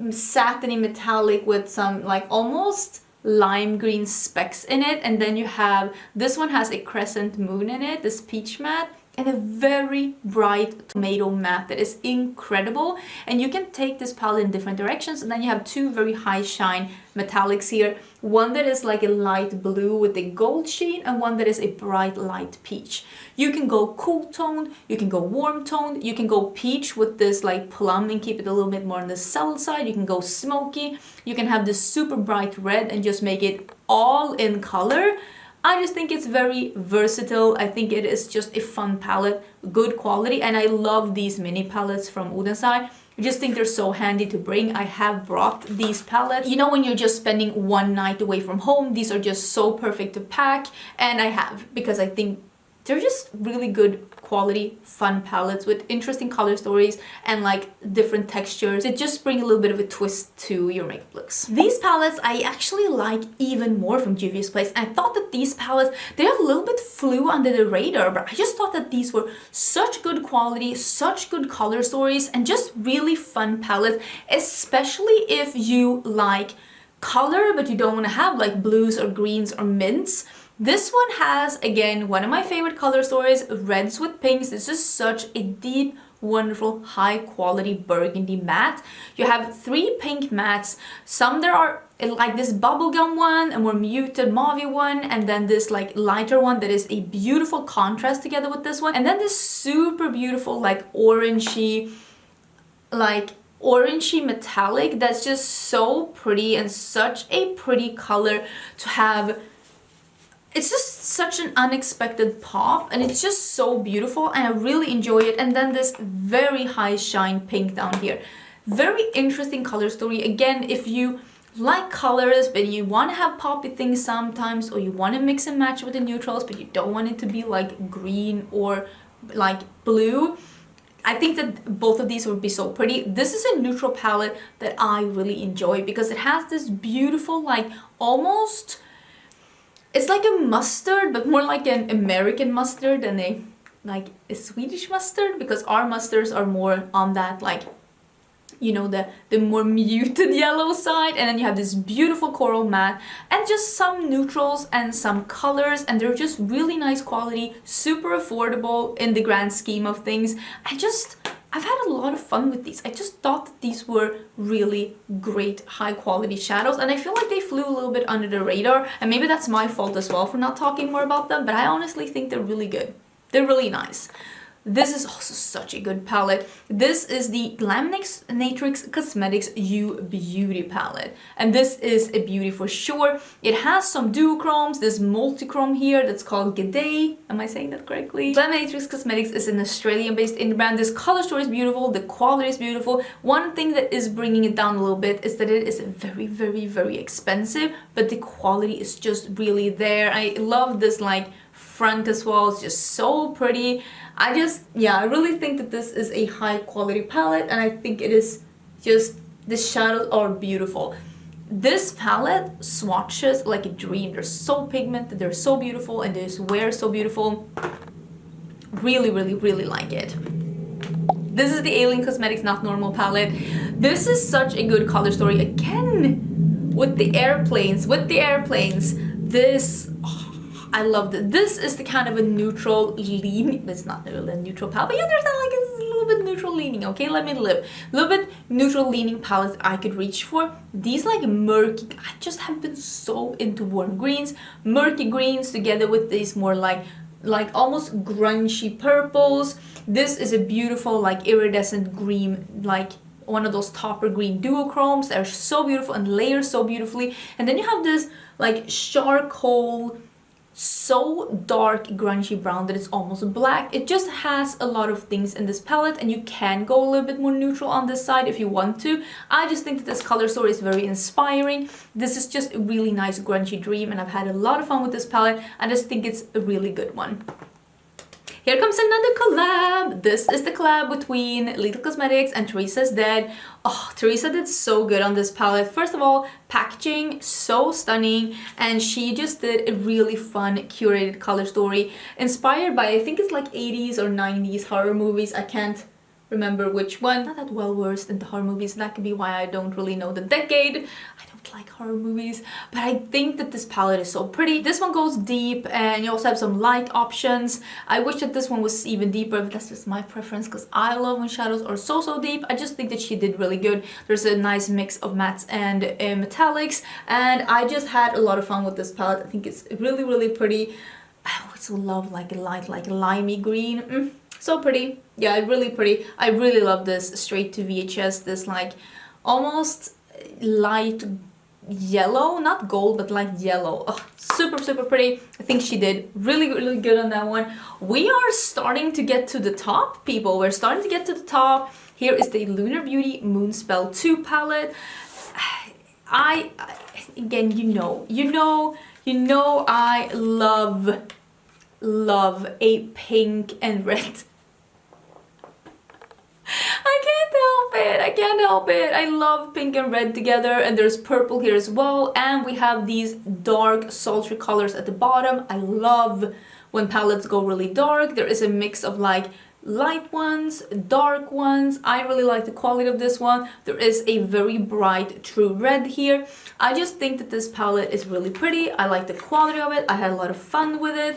satiny metallic with some like almost lime green specks in it, and then you have this one has a crescent moon in it, this peach matte, and a very bright tomato matte that is incredible. And you can take this palette in different directions, and then you have two very high shine metallics here, one that is like a light blue with a gold sheen, and one that is a bright light peach. You can go cool toned, you can go warm toned, you can go peach with this like plum and keep it a little bit more on the subtle side, you can go smoky, you can have this super bright red and just make it all in color. I just think it's very versatile. I think it is just a fun palette, good quality, and I love these mini palettes from Oden. I just think they're so handy to bring. I have brought these palettes. You know, when you're just spending one night away from home, these are just so perfect to pack, and I have, because I think they're just really good quality, fun palettes with interesting color stories and like different textures. It just bring a little bit of a twist to your makeup looks. These palettes I actually like even more from Juvia's Place. I thought that these palettes, they a little bit flew under the radar, but I just thought that these were such good quality, such good color stories, and just really fun palettes, especially if you like color but you don't want to have like blues or greens or mints. This one has, again, one of my favorite color stories, reds with pinks. This is such a deep, wonderful, high quality burgundy matte. You have 3 pink mattes. Some there are like this bubblegum one, a more muted mauve one, and then this like lighter one that is a beautiful contrast together with this one. And then this super beautiful like orangey metallic that's just so pretty, and such a pretty color to have. It's just such an unexpected pop, and it's just so beautiful, and I really enjoy it. And then this very high shine pink down here. Very interesting color story. Again, if you like colors but you want to have poppy things sometimes, or you want to mix and match with the neutrals but you don't want it to be like green or like blue, I think that both of these would be so pretty. This is a neutral palette that I really enjoy because it has this beautiful like almost... It's like a mustard, but more like an American mustard than a Swedish mustard, because our mustards are more on that like, you know, the more muted yellow side. And then you have this beautiful coral matte and just some neutrals and some colors, and they're just really nice quality, super affordable in the grand scheme of things. I've had a lot of fun with these. I just thought that these were really great high quality shadows, and I feel like they flew a little bit under the radar, and maybe that's my fault as well for not talking more about them, but I honestly think they're really good. They're really nice. This is also such a good palette. This is the Nyqvist Cosmetics You Beauty palette. And this is a beauty for sure. It has some duochromes, this multi-chrome here that's called G'day. Am I saying that correctly? Nyqvist Cosmetics is an Australian-based indie brand. This color story is beautiful, the quality is beautiful. One thing that is bringing it down a little bit is that it is very expensive, but the quality is just really there. I love this like front as well. It's just so pretty. I really think that this is a high quality palette, and I think it is just, the shadows are beautiful. This palette swatches like a dream. They're so pigmented, they're so beautiful, and they just wear so beautiful. Really like it. This is the Alien Cosmetics Not Normal palette. This is such a good color story. Again, with the airplanes, this, oh, I love this. This is the kind of a neutral leaning, it's not really a neutral palette, but you understand, like it's a little bit neutral leaning, okay? Let me live. A little bit neutral leaning palettes I could reach for. These like murky, I just have been so into warm greens, murky greens together with these more like almost grungy purples. This is a beautiful like iridescent green, like one of those topper green duochromes. They're so beautiful and layer so beautifully. And then you have this like charcoal, so dark grungy brown that it's almost black. It just has a lot of things in this palette, and you can go a little bit more neutral on this side if you want to. I just think that this color story is very inspiring. This is just a really nice grungy dream, and I've had a lot of fun with this palette. I just think it's a really good one. Here comes another collab. This is the collab between Little Cosmetics and Teresa's Dead. Oh, Teresa did so good on this palette. First of all, packaging, so stunning. And she just did a really fun, curated color story. Inspired by, I think it's like 80s or 90s horror movies. I can't remember which one. Not that well versed in the horror movies. That could be why I don't really know the decade. I don't like horror movies, but I think that this palette is so pretty. This one goes deep, and you also have some light options. I wish that this one was even deeper, but that's just my preference because I love when shadows are so deep. I just think that she did really good. There's a nice mix of mattes and metallics, and I just had a lot of fun with this palette. I think it's really pretty. I also love like a light, like limey green. So pretty. Yeah, really pretty. I really love this straight to VHS, this like almost light yellow, not gold, but light yellow. Oh, super pretty. I think she did really good on that one. We are starting to get to the top, people. We're starting to get to the top. Here is the Lunar Beauty Moonspell 2 palette. I again, you know I love a pink and red. I can't help it. I love pink and red together, and there's purple here as well, and we have these dark sultry colors at the bottom. I love when palettes go really dark. There is a mix of like light ones, dark ones. I really like the quality of this one. There is a very bright true red here. I just think that this palette is really pretty. I like the quality of it. I had a lot of fun with it.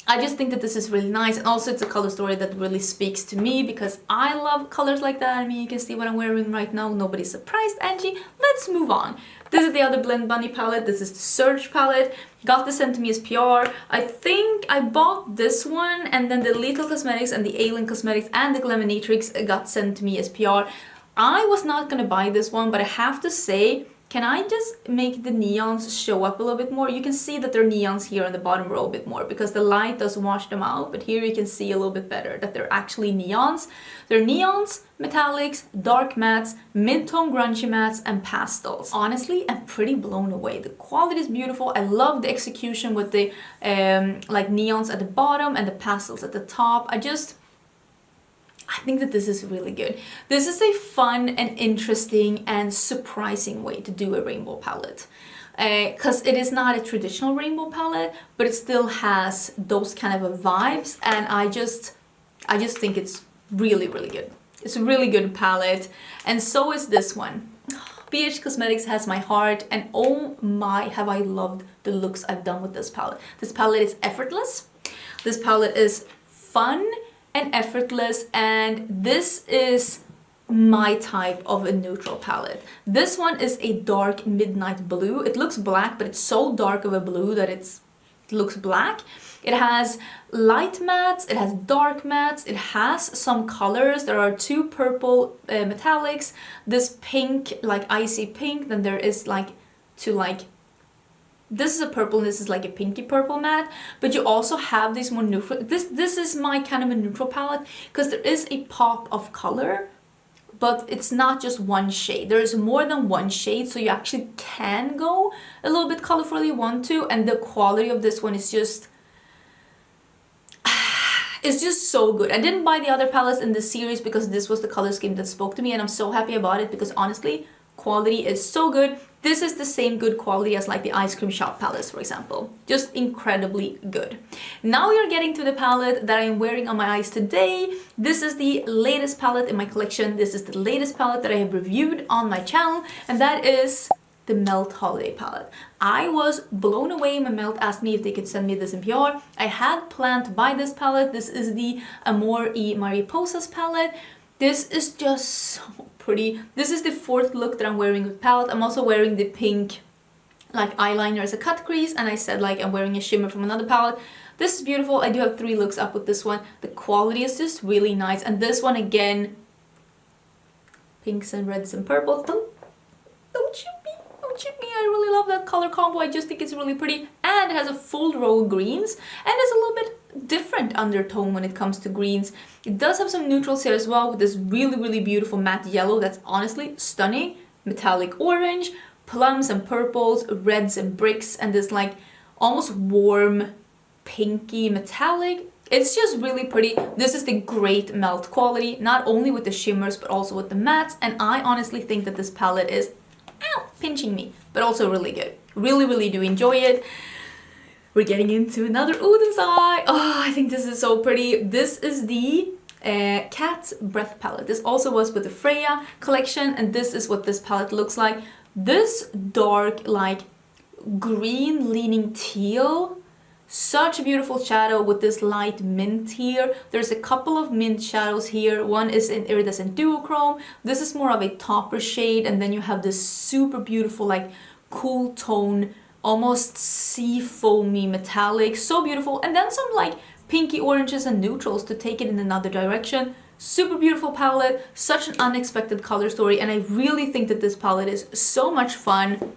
I just think that this is really nice, and also it's a color story that really speaks to me because I love colors like that. I mean, you can see what I'm wearing right now. Nobody's surprised, Angie. Let's move on. This is the other Blend Bunny palette. This is the Surge palette. Got this sent to me as PR. I think I bought this one, and then the Little Cosmetics and the Alien Cosmetics and the Glaminatrix got sent to me as PR. I was not gonna buy this one, but I have to say, can I just make the neons show up a little bit more? You can see that there are neons here on the bottom row a bit more because the light does wash them out, but here you can see a little bit better that they're actually neons. They're neons, metallics, dark mattes, mid-tone grungy mattes, and pastels. Honestly, I'm pretty blown away. The quality is beautiful. I love the execution with the like neons at the bottom and the pastels at the top. I think that this is really good. This is a fun and interesting and surprising way to do a rainbow palette. Because it is not a traditional rainbow palette, but it still has those kind of vibes, and I just think it's really good. It's a really good palette, and so is this one. BH Cosmetics has my heart, and oh my, have I loved the looks I've done with this palette. This palette is effortless. This palette is fun and effortless, and this is my type of a neutral palette. This one is a dark midnight blue. It looks black, but it's so dark of a blue that it looks black. It has light mattes, it has dark mattes, it has some colors. There are two purple metallics, this pink, like icy pink, then there is like two like, this is a purple and this is like a pinky purple matte, but you also have these more neutral. This is my kind of a neutral palette because there is a pop of color, but it's not just one shade. There is more than one shade, so you actually can go a little bit colorful if you want to, and the quality of this one is just, it's just so good. I didn't buy the other palettes in this series because this was the color scheme that spoke to me, and I'm so happy I bought it because honestly, quality is so good. This is the same good quality as like the ice cream shop palettes, for example. Just incredibly good. Now you're getting to the palette that I'm wearing on my eyes today. This is the latest palette in my collection. This is the latest palette that I have reviewed on my channel, and that is the Melt Holiday palette. I was blown away when Melt asked me if they could send me this in PR. I had planned to buy this palette. This is the Amor y Mariposas palette. This is just so pretty. This is the fourth look that I'm wearing with palette. I'm also wearing the pink like eyeliner as a cut crease, and I said like I'm wearing a shimmer from another palette. This is beautiful. I do have 3 looks up with this one. The quality is just really nice, and this one again, pinks and reds and purples. Don't shoot me. Don't shoot me. I really love that color combo. I just think it's really pretty, and it has a full row of greens, and it's a little bit different undertone when it comes to greens. It does have some neutrals here as well, with this really beautiful matte yellow that's honestly stunning, metallic orange, plums and purples, reds and bricks, and this like almost warm pinky metallic. It's just really pretty. This is the great Melt quality, not only with the shimmers but also with the mattes, and I honestly think that this palette is pinching me, but also really good. Really do enjoy it. We're getting into another Oden's eye. Oh, I think this is so pretty. This is the Cat's Breath palette. This also was with the Freya collection, and this is what this palette looks like. This dark, like green leaning teal, such a beautiful shadow with this light mint here. There's a couple of mint shadows here. One is in iridescent duochrome. This is more of a topper shade, and then you have this super beautiful, like cool tone, almost sea foamy metallic, so beautiful, and then some like pinky oranges and neutrals to take it in another direction. Super beautiful palette, such an unexpected color story, and I really think that this palette is so much fun.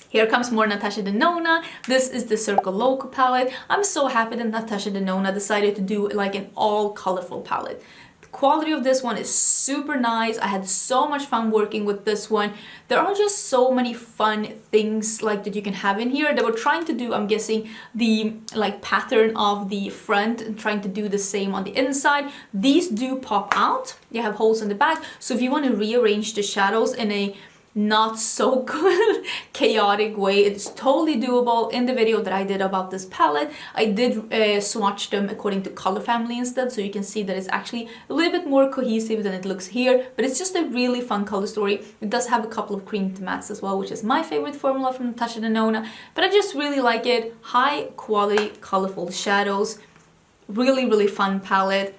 Here comes more Natasha Denona. This is the Circle Loco palette. I'm so happy that Natasha Denona decided to do like an all colorful palette. Quality of this one is super nice. I had so much fun working with this one. There are just so many fun things like that you can have in here. They were trying to do, I'm guessing, the like pattern of the front and trying to do the same on the inside. These do pop out. They have holes in the back. So if you want to rearrange the shadows in a not so good chaotic way, it's totally doable. In the video that I did about this palette, I did swatch them according to color family instead, so you can see that it's actually a little bit more cohesive than it looks here, but it's just a really fun color story. It does have a couple of cream to mattes as well, which is my favorite formula from Natasha Denona, but I just really like it. High quality colorful shadows, really fun palette.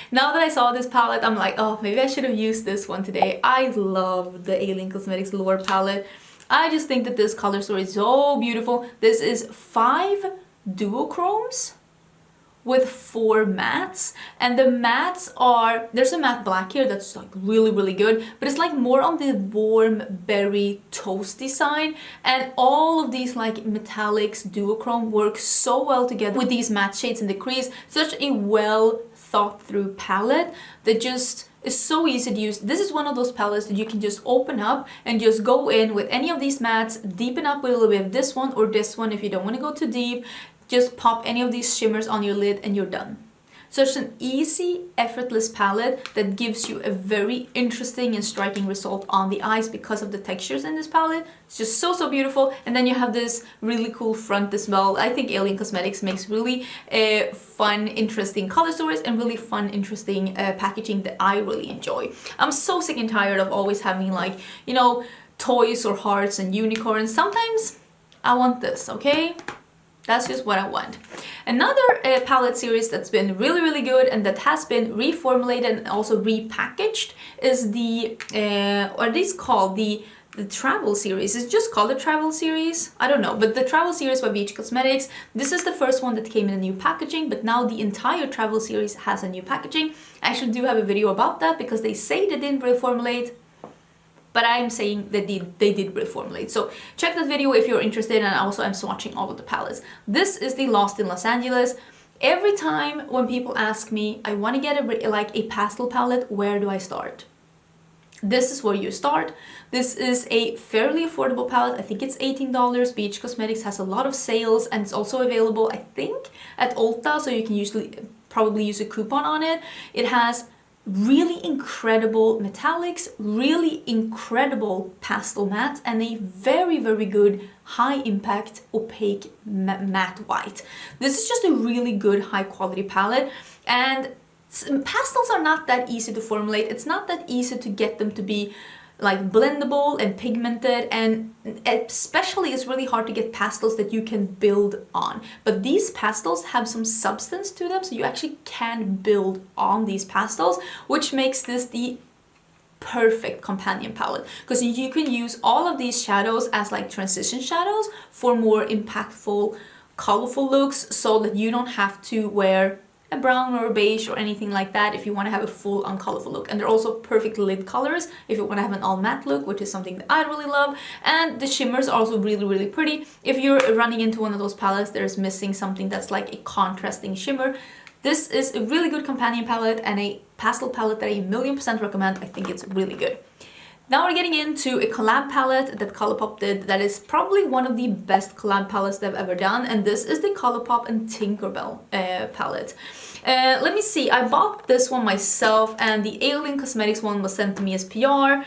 Now that I saw this palette, I'm like, oh, maybe I should have used this one today. I love the Alien Cosmetics Lure palette. I just think that this color story is so beautiful. This is 5 duochromes with 4 mattes, and the mattes are, there's a matte black here that's like really good, but it's like more on the warm berry toasty side, and all of these like metallics duochrome work so well together with these matte shades in the crease. Such a well thought through palette that just is so easy to use. This is one of those palettes that you can just open up and just go in with any of these mattes, deepen up with a little bit of this one or this one if you don't want to go too deep. Just pop any of these shimmers on your lid and you're done. Such an easy, effortless palette that gives you a very interesting and striking result on the eyes because of the textures in this palette. It's just so beautiful. And then you have this really cool front as well. I think Alien Cosmetics makes really fun, interesting color stories and really fun, interesting packaging that I really enjoy. I'm so sick and tired of always having like, you know, toys or hearts and unicorns. Sometimes I want this, okay? That's just what I want. Another palette series that's been really good and that has been reformulated and also repackaged is the, what are these called? The travel series. It's just called the travel series. I don't know, but the travel series by Beach Cosmetics. This is the first one that came in a new packaging, but now the entire travel series has a new packaging. I actually do have a video about that because they say they didn't reformulate, but I'm saying that they did reformulate. So check that video if you're interested, and also I'm swatching all of the palettes. This is the Lost in Los Angeles. Every time when people ask me, I want to get a pastel palette, where do I start? This is where you start. This is a fairly affordable palette. I think it's $18. Beach Cosmetics has a lot of sales, and it's also available, I think, at Ulta, so you can usually probably use a coupon on it. It has really incredible metallics, really incredible pastel mattes, and a very, very good high impact opaque matte white. This is just a really good high quality palette, and pastels are not that easy to formulate. It's not that easy to get them to be like blendable and pigmented, and especially it's really hard to get pastels that you can build on. But these pastels have some substance to them, so you actually can build on these pastels, which makes this the perfect companion palette, because you can use all of these shadows as like transition shadows for more impactful, colorful looks, so that you don't have to wear a brown or a beige or anything like that if you want to have a full on colorful look. And they're also perfect lid colors if you want to have an all matte look, which is something that I really love. And the shimmers are also really, really pretty. If you're running into one of those palettes that is missing something that's like a contrasting shimmer, this is a really good companion palette and a pastel palette that I 1,000,000% recommend. I think it's really good. Now we're getting into a collab palette that Colourpop did that is probably one of the best collab palettes they've ever done, and this is the Colourpop and Tinkerbell palette. Let me see, I bought this one myself, and the Alien Cosmetics one was sent to me as PR.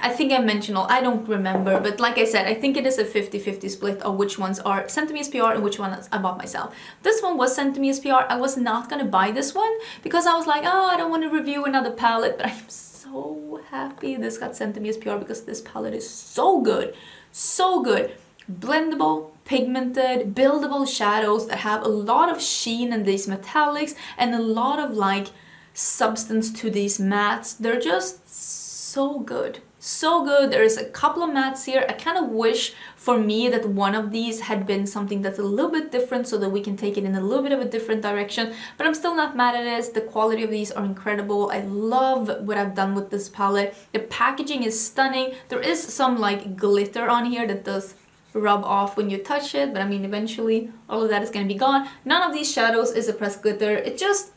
I think I mentioned all, I don't remember, but like I said, I think it is a 50-50 split of which ones are sent to me as PR and which ones I bought myself. This one was sent to me as PR. I was not gonna buy this one because I was like, oh, I don't want to review another palette, but I'm so happy this got sent to me as PR because this palette is so good, so good. Blendable, pigmented, buildable shadows that have a lot of sheen in these metallics and a lot of like substance to these mattes. They're just so good. So good. There is a couple of mattes here. I kind of wish for me that one of these had been something that's a little bit different so that we can take it in a little bit of a different direction, but I'm still not mad at it. The quality of these are incredible. I love what I've done with this palette. The packaging is stunning. There is some like glitter on here that does rub off when you touch it, but I mean eventually all of that is going to be gone. None of these shadows is a pressed glitter. It's just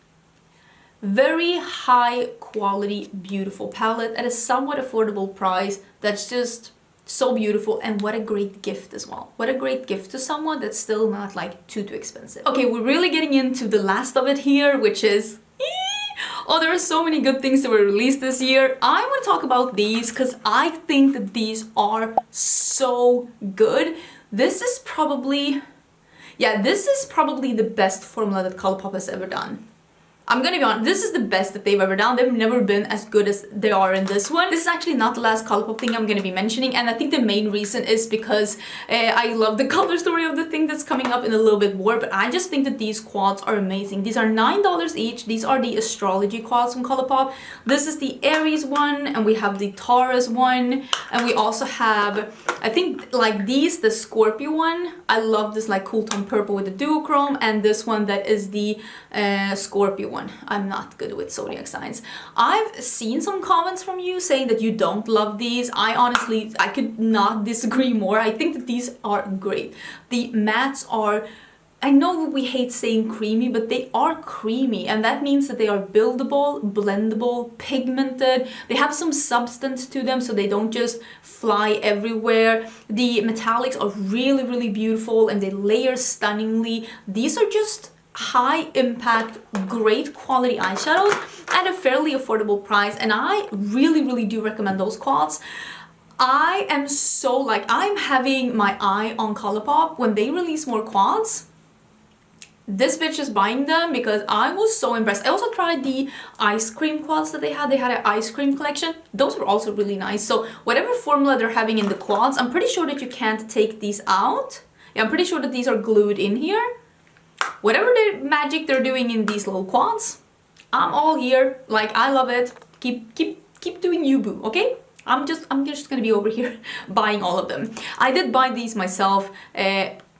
very high quality, beautiful palette at a somewhat affordable price that's just so beautiful. And what a great gift as well. What a great gift to someone that's still not like too expensive. Okay, we're really getting into the last of it here, which is oh, there are so many good things that were released this year. I want to talk about these because I think that these are so good. This is probably, yeah, this is probably the best formula that Colourpop has ever done. I'm gonna be honest, this is the best that they've ever done. They've never been as good as they are in this one. This is actually not the last Colourpop thing I'm gonna be mentioning, and I think the main reason is because I love the color story of the thing that's coming up in a little bit more, but I just think that these quads are amazing. These are $9 each. These are the astrology quads from Colourpop. This is the Aries one, and we have the Taurus one, and we also have, I think like these, the Scorpio one. I love this like cool tone purple with the duochrome, and this one that is the Scorpio one. I'm not good with zodiac signs. I've seen some comments from you saying that you don't love these. I could not disagree more. I think that these are great. The mattes are, I know that we hate saying creamy, but they are creamy, and that means that they are buildable, blendable, pigmented. They have some substance to them so they don't just fly everywhere. The metallics are really, really beautiful and they layer stunningly. These are just high impact, great quality eyeshadows at a fairly affordable price, and I really, really do recommend those quads. I am so like, I'm having my eye on Colourpop. When they release more quads, this bitch is buying them because I was so impressed. I also tried the ice cream quads that they had. They had an ice cream collection. Those were also really nice. So whatever formula they're having in the quads, I'm pretty sure that you can't take these out. Yeah, I'm pretty sure that these are glued in here. Whatever the magic they're doing in these little quads, I'm all here. Like, I love it. Keep doing you, boo, okay? I'm just gonna be over here buying all of them. I did buy these myself.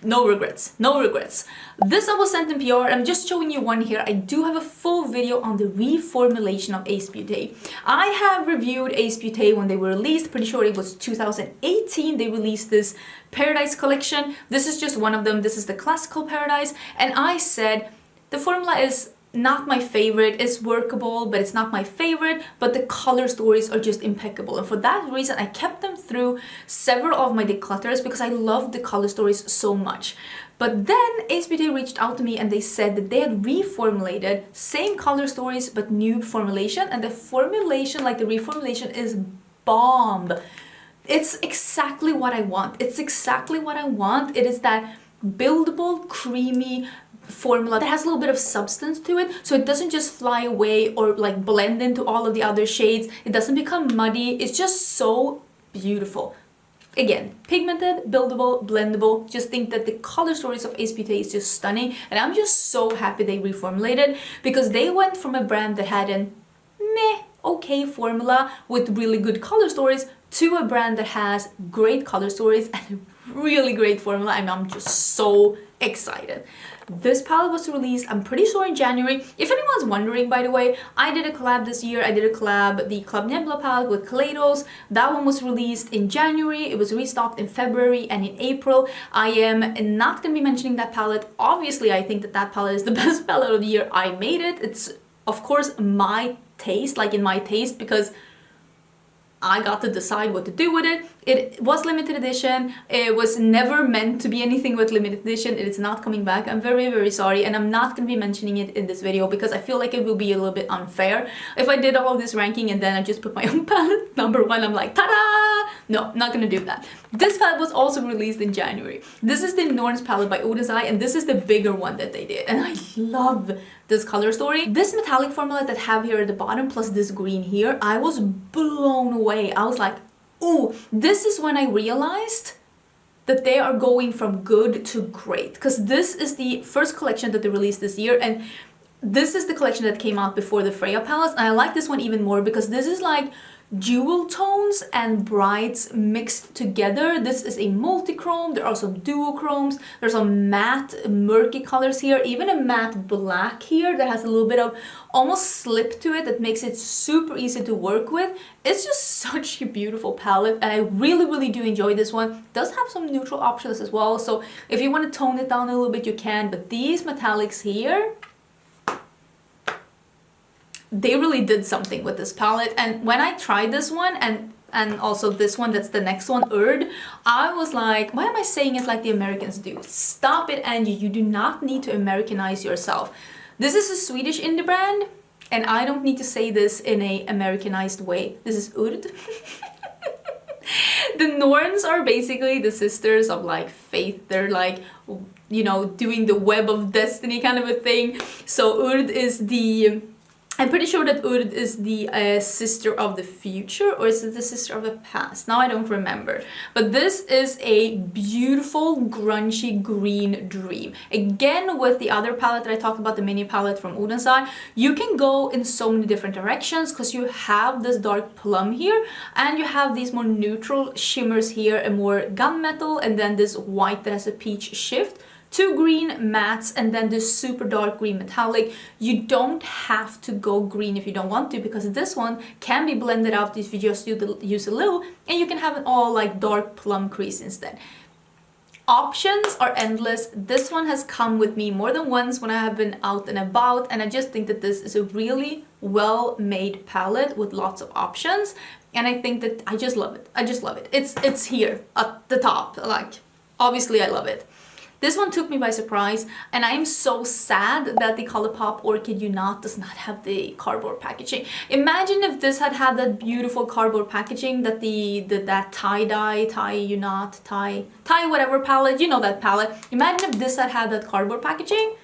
No regrets, no regrets. This I was sent in PR. I'm just showing you one here. I do have a full video on the reformulation of Ace Beauty. I have reviewed Ace Beauty when they were released. Pretty sure it was 2018 they released this Paradise collection. This is just one of them. This is the classical Paradise, and I said the formula is not my favorite. It's workable, but it's not my favorite, but the color stories are just impeccable. And for that reason, I kept them through several of my declutters because I love the color stories so much. But then Ace Beauty reached out to me and they said that they had reformulated same color stories but new formulation, and the formulation, like the reformulation, is bomb. It's exactly what I want. It's exactly what I want. It is that buildable, creamy formula that has a little bit of substance to it, so it doesn't just fly away or like blend into all of the other shades. It doesn't become muddy. It's just so beautiful. Again, pigmented, buildable, blendable. Just think that the color stories of Ace Beauty is just stunning, and I'm just so happy they reformulated, because they went from a brand that had an meh, okay formula with really good color stories to a brand that has great color stories and a really great formula, and I'm just so excited. This palette was released, I'm pretty sure, in January. If anyone's wondering, by the way, I did a collab this year. I did a collab, the Club Nebula palette with Kaleidos. That one was released in January. It was restocked in February and in April. I am not going to be mentioning that palette. Obviously, I think that that palette is the best palette of the year. I made it. It's, of course, my taste, like in my taste, because I got to decide what to do with it. It was limited edition. It was never meant to be anything but limited edition. It is not coming back. I'm very, very sorry, and I'm not going to be mentioning it in this video because I feel like it will be a little bit unfair if I did all of this ranking and then I just put my own palette number one. I'm like, ta-da! No, not going to do that. This palette was also released in January. This is the Norns palette by Oden, and this is the bigger one that they did, and I love this color story. This metallic formula that I have here at the bottom plus this green here, I was blown away. I was like, oh, this is when I realized that they are going from good to great, because this is the first collection that they released this year, and this is the collection that came out before the Freya palettes, and I like this one even more because this is like jewel tones and brights mixed together. This is a multi-chrome. There are some duochromes. There's some matte murky colors here, even a matte black here that has a little bit of almost slip to it that makes it super easy to work with. It's just such a beautiful palette, and I really, really do enjoy this one. It does have some neutral options as well, so if you want to tone it down a little bit, you can, but these metallics here, they really did something with this palette. And when I tried this one and also this one, that's the next one, Erd, I was like, why am I saying it like the Americans do? Stop it, Angie. You do not need to Americanize yourself. This is a Swedish indie brand, and I don't need to say this in a Americanized way. This is Erd. The Norns are basically the sisters of like Faith. They're like, you know, doing the web of destiny kind of a thing. So Erd is the... I'm pretty sure that Oden is the sister of the future, or is it the sister of the past? Now I don't remember. But this is a beautiful, grungy green dream. Again, with the other palette that I talked about, the mini palette from Oden's side, you can go in so many different directions because you have this dark plum here, and you have these more neutral shimmers here, a more gunmetal, and then this white that has a peach shift. Two green mattes, and then this super dark green metallic. You don't have to go green if you don't want to, because this one can be blended out if you just use a little, and you can have it all like dark plum crease instead. Options are endless. This one has come with me more than once when I have been out and about, and I just think that this is a really well-made palette with lots of options, and I think that I just love it. I just love it. It's here at the top. Like, obviously I love it. This one took me by surprise, and I am so sad that the Colourpop Orchid Unite does not have the cardboard packaging. Imagine if this had had that beautiful cardboard packaging that that tie-dye, Unite, whatever palette, you know that palette. Imagine if this had had that cardboard packaging.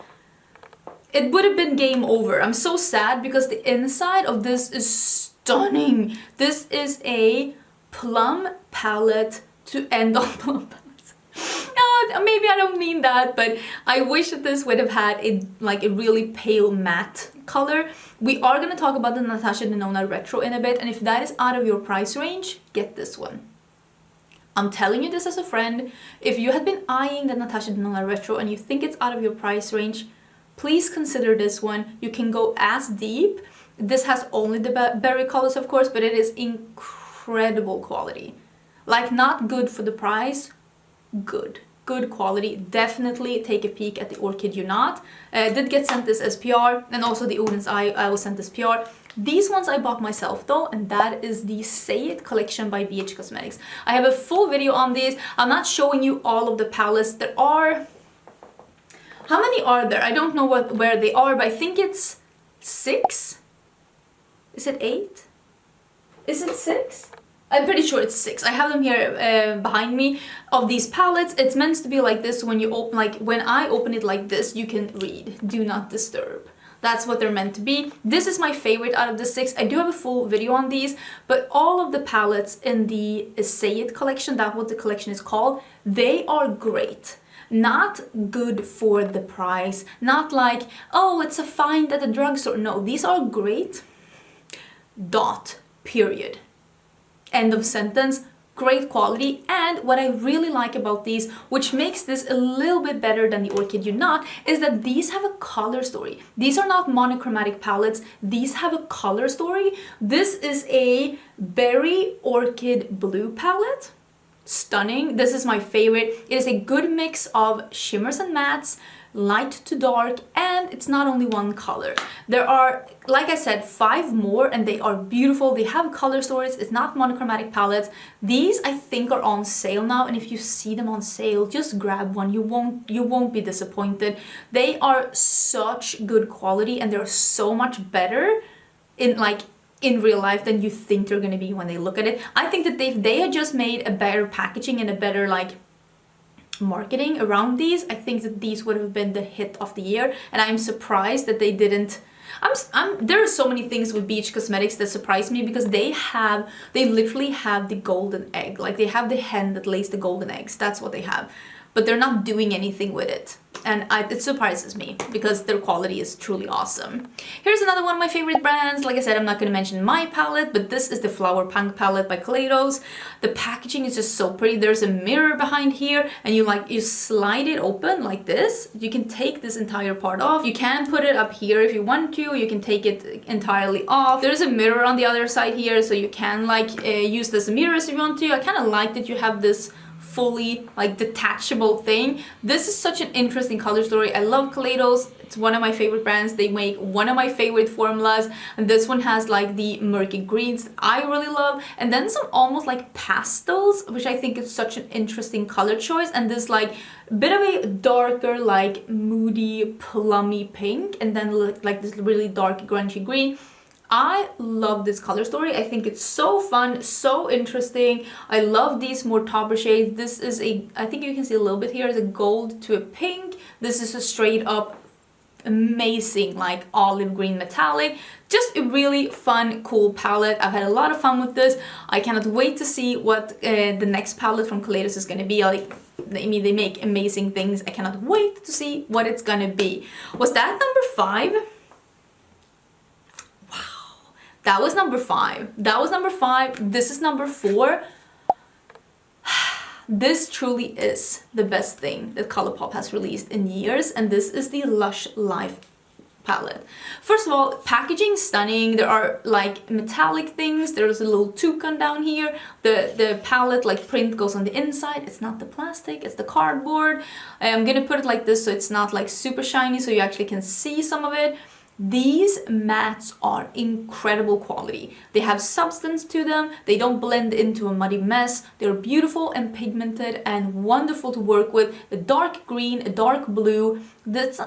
It would have been game over. I'm so sad because the inside of this is stunning. This is a plum palette to end on plum palette. Maybe I don't mean that, but I wish that this would have had a really pale matte color. We are going to talk about the Natasha Denona Retro in a bit, and if that is out of your price range, get this one. I'm telling you this as a friend. If you had been eyeing the Natasha Denona Retro and you think it's out of your price range, please consider this one. You can go as deep. This has only the berry colors, of course, but it is incredible quality. Like, not good for the price, good good quality. Definitely take a peek at the Orchid You Not. Did get sent this as PR, and also the Oden's I was sent as PR. These ones I bought myself though, and that is the Say It collection by BH Cosmetics. I have a full video on these. I'm not showing you all of the palettes. There are... How many are there? I don't know where they are, but I think it's 6. Is it 8? Is it 6? I'm pretty sure it's 6. I have them here behind me of these palettes. It's meant to be like this. When you open, like when I open it like this, you can read "Do Not Disturb." That's what they're meant to be. This is my favorite out of the 6. I do have a full video on these, but all of the palettes in the Say It collection, that's what the collection is called, they are great. Not good for the price, not like, oh, it's a find at the drugstore. No, these are great. Dot. Period. End of sentence. Great quality. And what I really like about these, which makes this a little bit better than the Orchid You Not, is that these have a color story. These are not monochromatic palettes. These have a color story. This is a Berry Orchid Blue palette. Stunning. This is my favorite. It is a good mix of shimmers and mattes, light to dark, and it's not only one color. There are, like I said, 5 more, and they are beautiful. They have color stories. It's not monochromatic palettes. These I think are on sale now, and if you see them on sale, just grab one. You won't be disappointed. They are such good quality, and they're so much better in real life than you think they're going to be when they look at it. I think that they had just made a better packaging and a better marketing around these. I think that these would have been the hit of the year, and I'm surprised that they didn't. There are so many things with BH Cosmetics that surprise me, because they literally have the golden egg. Like, they have the hen that lays the golden eggs. That's what they have, but they're not doing anything with it. And it surprises me, because their quality is truly awesome. Here's another one of my favorite brands. Like I said, I'm not going to mention my palette, but this is the Flower Punk palette by Kaleidos. The packaging is just so pretty. There's a mirror behind here, and you slide it open like this. You can take this entire part off. You can put it up here if you want to. You can take it entirely off. There's a mirror on the other side here, so you can use this mirror if you want to. I kind of like that you have this fully detachable thing. This is such an interesting color story. I love Kaleidos. It's one of my favorite brands. They make one of my favorite formulas, and this one has the murky greens that I really love, and then some almost pastels, which I think is such an interesting color choice, and this bit of a darker moody plummy pink, and then this really dark grungy green. I love this color story. I think it's so fun, so interesting. I love these more taupe shades. This is I think you can see a little bit here, is a gold to a pink. This is a straight up amazing olive green metallic. Just a really fun, cool palette. I've had a lot of fun with this. I cannot wait to see what the next palette from Kaleidos is gonna be. They make amazing things. I cannot wait to see what it's gonna be. Was that number 5? That was number 5. That was number 5. This is number 4. This truly is the best thing that Colourpop has released in years, and this is the Lush Life palette. First of all, packaging stunning. There are metallic things. There's a little toucan down here. The palette print goes on the inside. It's not the plastic, it's the cardboard. I'm gonna put it like this so it's not super shiny, so you actually can see some of it. These mattes are incredible quality. They have substance to them. They don't blend into a muddy mess. They're beautiful and pigmented and wonderful to work with. A dark green, a dark blue, that's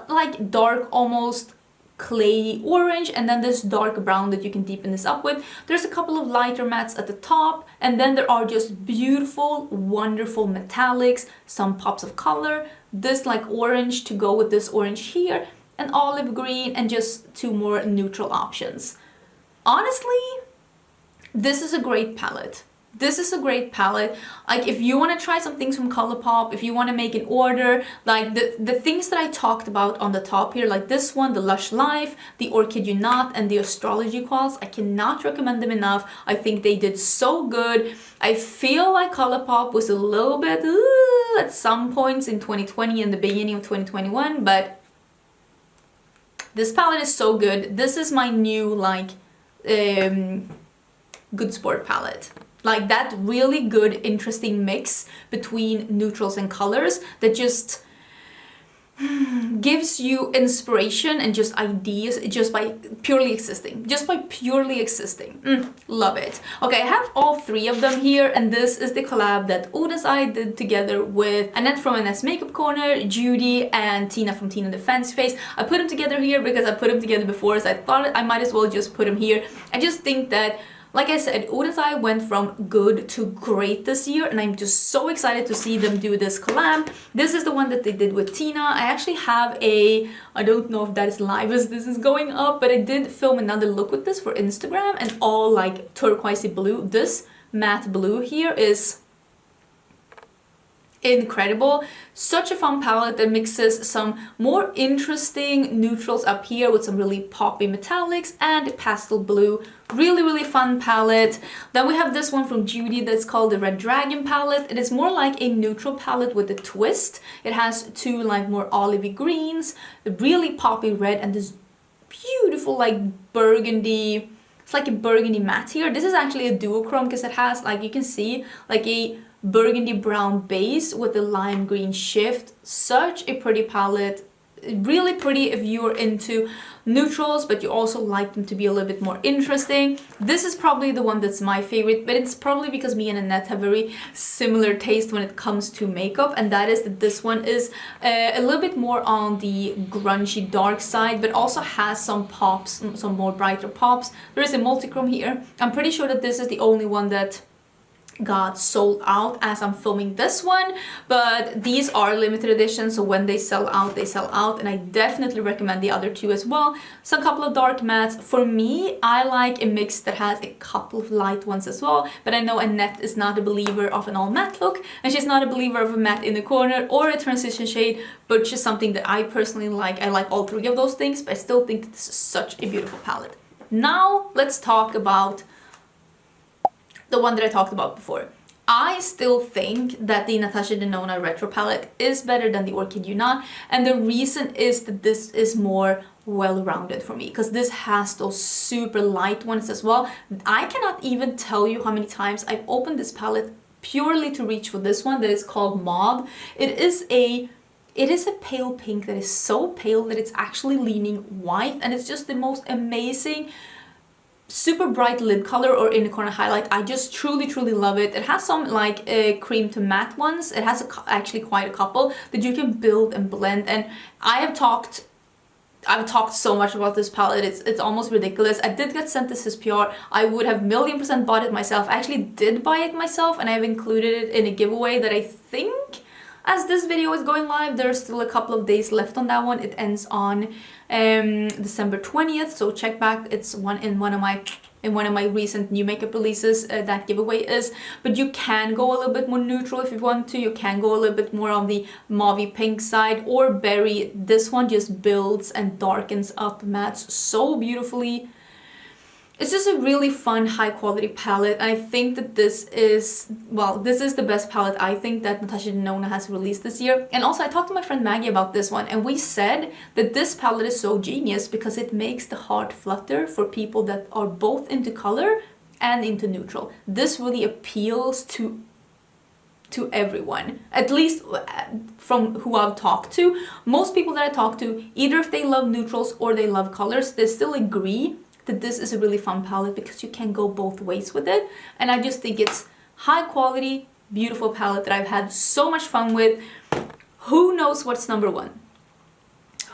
dark almost clay orange, and then this dark brown that you can deepen this up with. There's a couple of lighter mattes at the top, and then there are just beautiful, wonderful metallics, some pops of color, this orange to go with this orange here, an olive green, and just 2 more neutral options. Honestly, this is a great palette. This is a great palette. If you want to try some things from Colourpop, if you want to make an order, the things that I talked about on the top here, this one, the Lush Life, the Orchid You Not, and the Astrology Quals, I cannot recommend them enough. I think they did so good. I feel like Colourpop was a little bit at some points in 2020 and the beginning of 2021, but this palette is so good. This is my new good sport palette. Like that really good, interesting mix between neutrals and colors that just gives you inspiration and just ideas just by purely existing. Love it. Okay, I have all three of them here, and this is the collab that Oden's Eye did together with Annette from Annette's Makeup Corner, Judy, and Tina from Tina the Fancy Face. I put them together here because I put them together before, so I thought I might as well just put them here. I just think that, like I said, Oden's Eye went from good to great this year, and I'm just so excited to see them do this collab. This is the one that they did with Tina. I actually have I don't know if that is live as this is going up, but I did film another look with this for Instagram, and all like turquoisey blue. This matte blue here is incredible. Such a fun palette that mixes some more interesting neutrals up here with some really poppy metallics and pastel blue. Really fun palette. Then we have this one from Judy that's called the Red Dragon palette. It is more like a neutral palette with a twist. It has two like more olivey greens, a really poppy red, and this beautiful like burgundy. It's like a burgundy matte here. This is actually a duochrome because it has, like you can see, like a burgundy brown base with a lime green shift. Such a pretty palette. Really pretty if you're into neutrals but you also like them to be a little bit more interesting. This is probably the one that's my favorite, but it's probably because me and Annette have very similar taste when it comes to makeup, and that is that this one is a little bit more on the grungy dark side, but also has some pops, some more brighter pops. There is a multichrome here. I'm pretty sure that this is the only one that got sold out as I'm filming this one, but these are limited editions, so when they sell out, they sell out, and I definitely recommend the other two as well. So a couple of dark mattes. For me, I like a mix that has a couple of light ones as well, but I know Annette is not a believer of an all matte look, and she's not a believer of a matte in the corner or a transition shade, but just something that I personally like. I like all three of those things, but I still think that this is such a beautiful palette. Now let's talk about the one that I talked about before. I still think that the Natasha Denona Retro palette is better than the Orchid Yuna, and the reason is that this is more well-rounded for me, because this has those super light ones as well. I cannot even tell you how many times I've opened this palette purely to reach for this one that is called Mauve. It is a pale pink that is so pale that it's actually leaning white, and it's just the most amazing super bright lid color or inner corner highlight. I just truly love it. It has some like cream to matte ones. It has actually quite a couple that you can build and blend, and I've talked so much about this palette. It's almost ridiculous. I did get sent this as PR. I would have 1,000,000% bought it myself. I actually did buy it myself, and I've included it in a giveaway that I think, as this video is going live, there's still a couple of days left on that one. It ends on December 20th, so check back. It's in one of my recent new makeup releases, that giveaway is. But you can go a little bit more neutral if you want to. You can go a little bit more on the mauve pink side or berry. This one just builds and darkens up mattes so beautifully. It's just a really fun, high quality palette. I think that this is the best palette I think that Natasha Denona has released this year. And also I talked to my friend Maggie about this one, and we said that this palette is so genius because it makes the heart flutter for people that are both into color and into neutral. This really appeals to everyone, at least from who I've talked to. Most people that I talk to, either if they love neutrals or they love colors, they still agree that this is a really fun palette because you can go both ways with it. And I just think it's high quality, beautiful palette that I've had so much fun with. Who knows what's number one?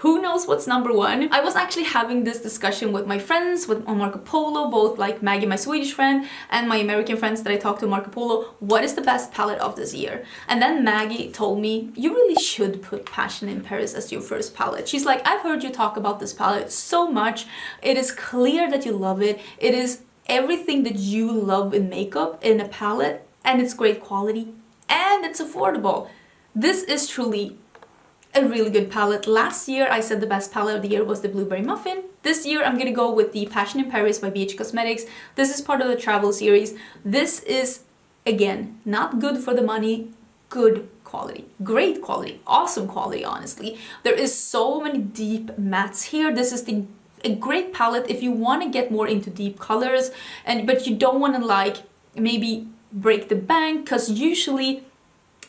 Who knows what's number one? I was actually having this discussion with my friends on Marco Polo, both like Maggie, my Swedish friend, and my American friends that I talked to Marco Polo. What is the best palette of this year? And then Maggie told me, you really should put Passion in Paris as your first palette. She's like, I've heard you talk about this palette so much. It is clear that you love it. It is everything that you love in makeup in a palette, and it's great quality, and it's affordable. This is truly a really good palette. Last year I said the best palette of the year was the Blueberry Muffin. This year I'm gonna go with the Passion in Paris by BH Cosmetics. This is part of the travel series. This is, again, not good for the money, good quality, great quality, awesome quality, honestly. There is so many deep mattes here. This is a great palette if you want to get more into deep colors, but you don't want to like maybe break the bank, because usually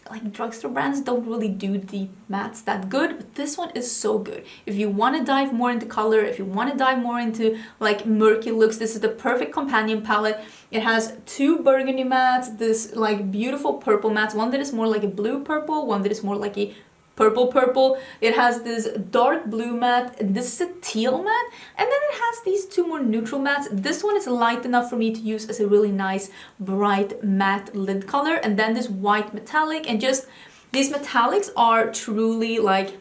like drugstore brands don't really do deep mattes that good, but this one is so good. If you want to dive more into color, if you want to dive more into like murky looks, this is the perfect companion palette. It has two burgundy mattes, this like beautiful purple mattes, one that is more like a blue purple, one that is more like a purple. It has this dark blue matte, and this is a teal matte, and then it has these two more neutral mattes. This one is light enough for me to use as a really nice bright matte lid color, and then this white metallic, and just these metallics are truly like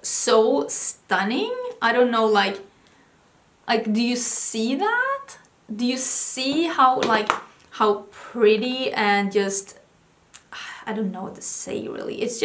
so stunning. I don't know, like do you see that? Do you see how like how pretty, and just I don't know what to say really. It's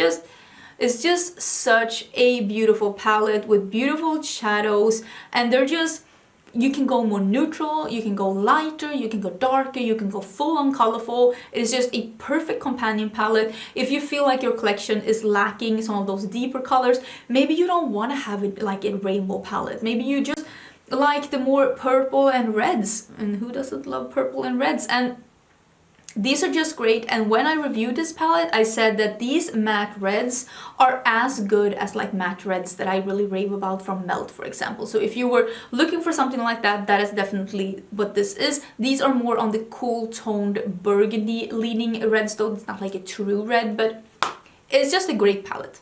just such a beautiful palette with beautiful shadows, and they're just, you can go more neutral, you can go lighter, you can go darker, you can go full on colorful. It is just a perfect companion palette. If you feel like your collection is lacking some of those deeper colors, maybe you don't want to have it like a rainbow palette. Maybe you just like the more purple and reds, and who doesn't love purple and reds? And these are just great. And when I reviewed this palette, I said that these matte reds are as good as like matte reds that I really rave about from Melt, for example. So if you were looking for something like that, that is definitely what this is. These are more on the cool toned burgundy leaning reds though. It's not like a true red, but it's just a great palette.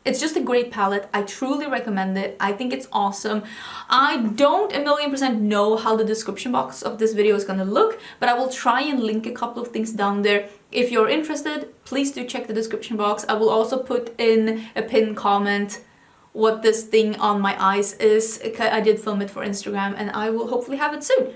It's just a great palette. I truly recommend it. I think it's awesome. I don't 1,000,000% know how the description box of this video is gonna look, but I will try and link a couple of things down there. If you're interested, please do check the description box. I will also put in a pinned comment what this thing on my eyes is. I did film it for Instagram, and I will hopefully have it soon.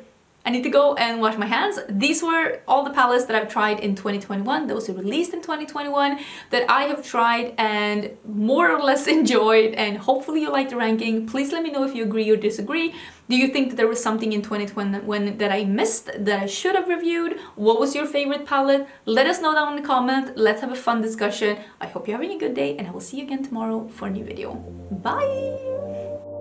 I need to go and wash my hands. These were all the palettes that I've tried in 2021. Those were released in 2021 that I have tried and more or less enjoyed, and hopefully you like the ranking. Please let me know if you agree or disagree. Do you think that there was something in 2021 that I missed, that I should have reviewed? What was your favorite palette? Let us know down in the comment. Let's have a fun discussion. I hope you're having a good day, and I will see you again tomorrow for a new video. Bye!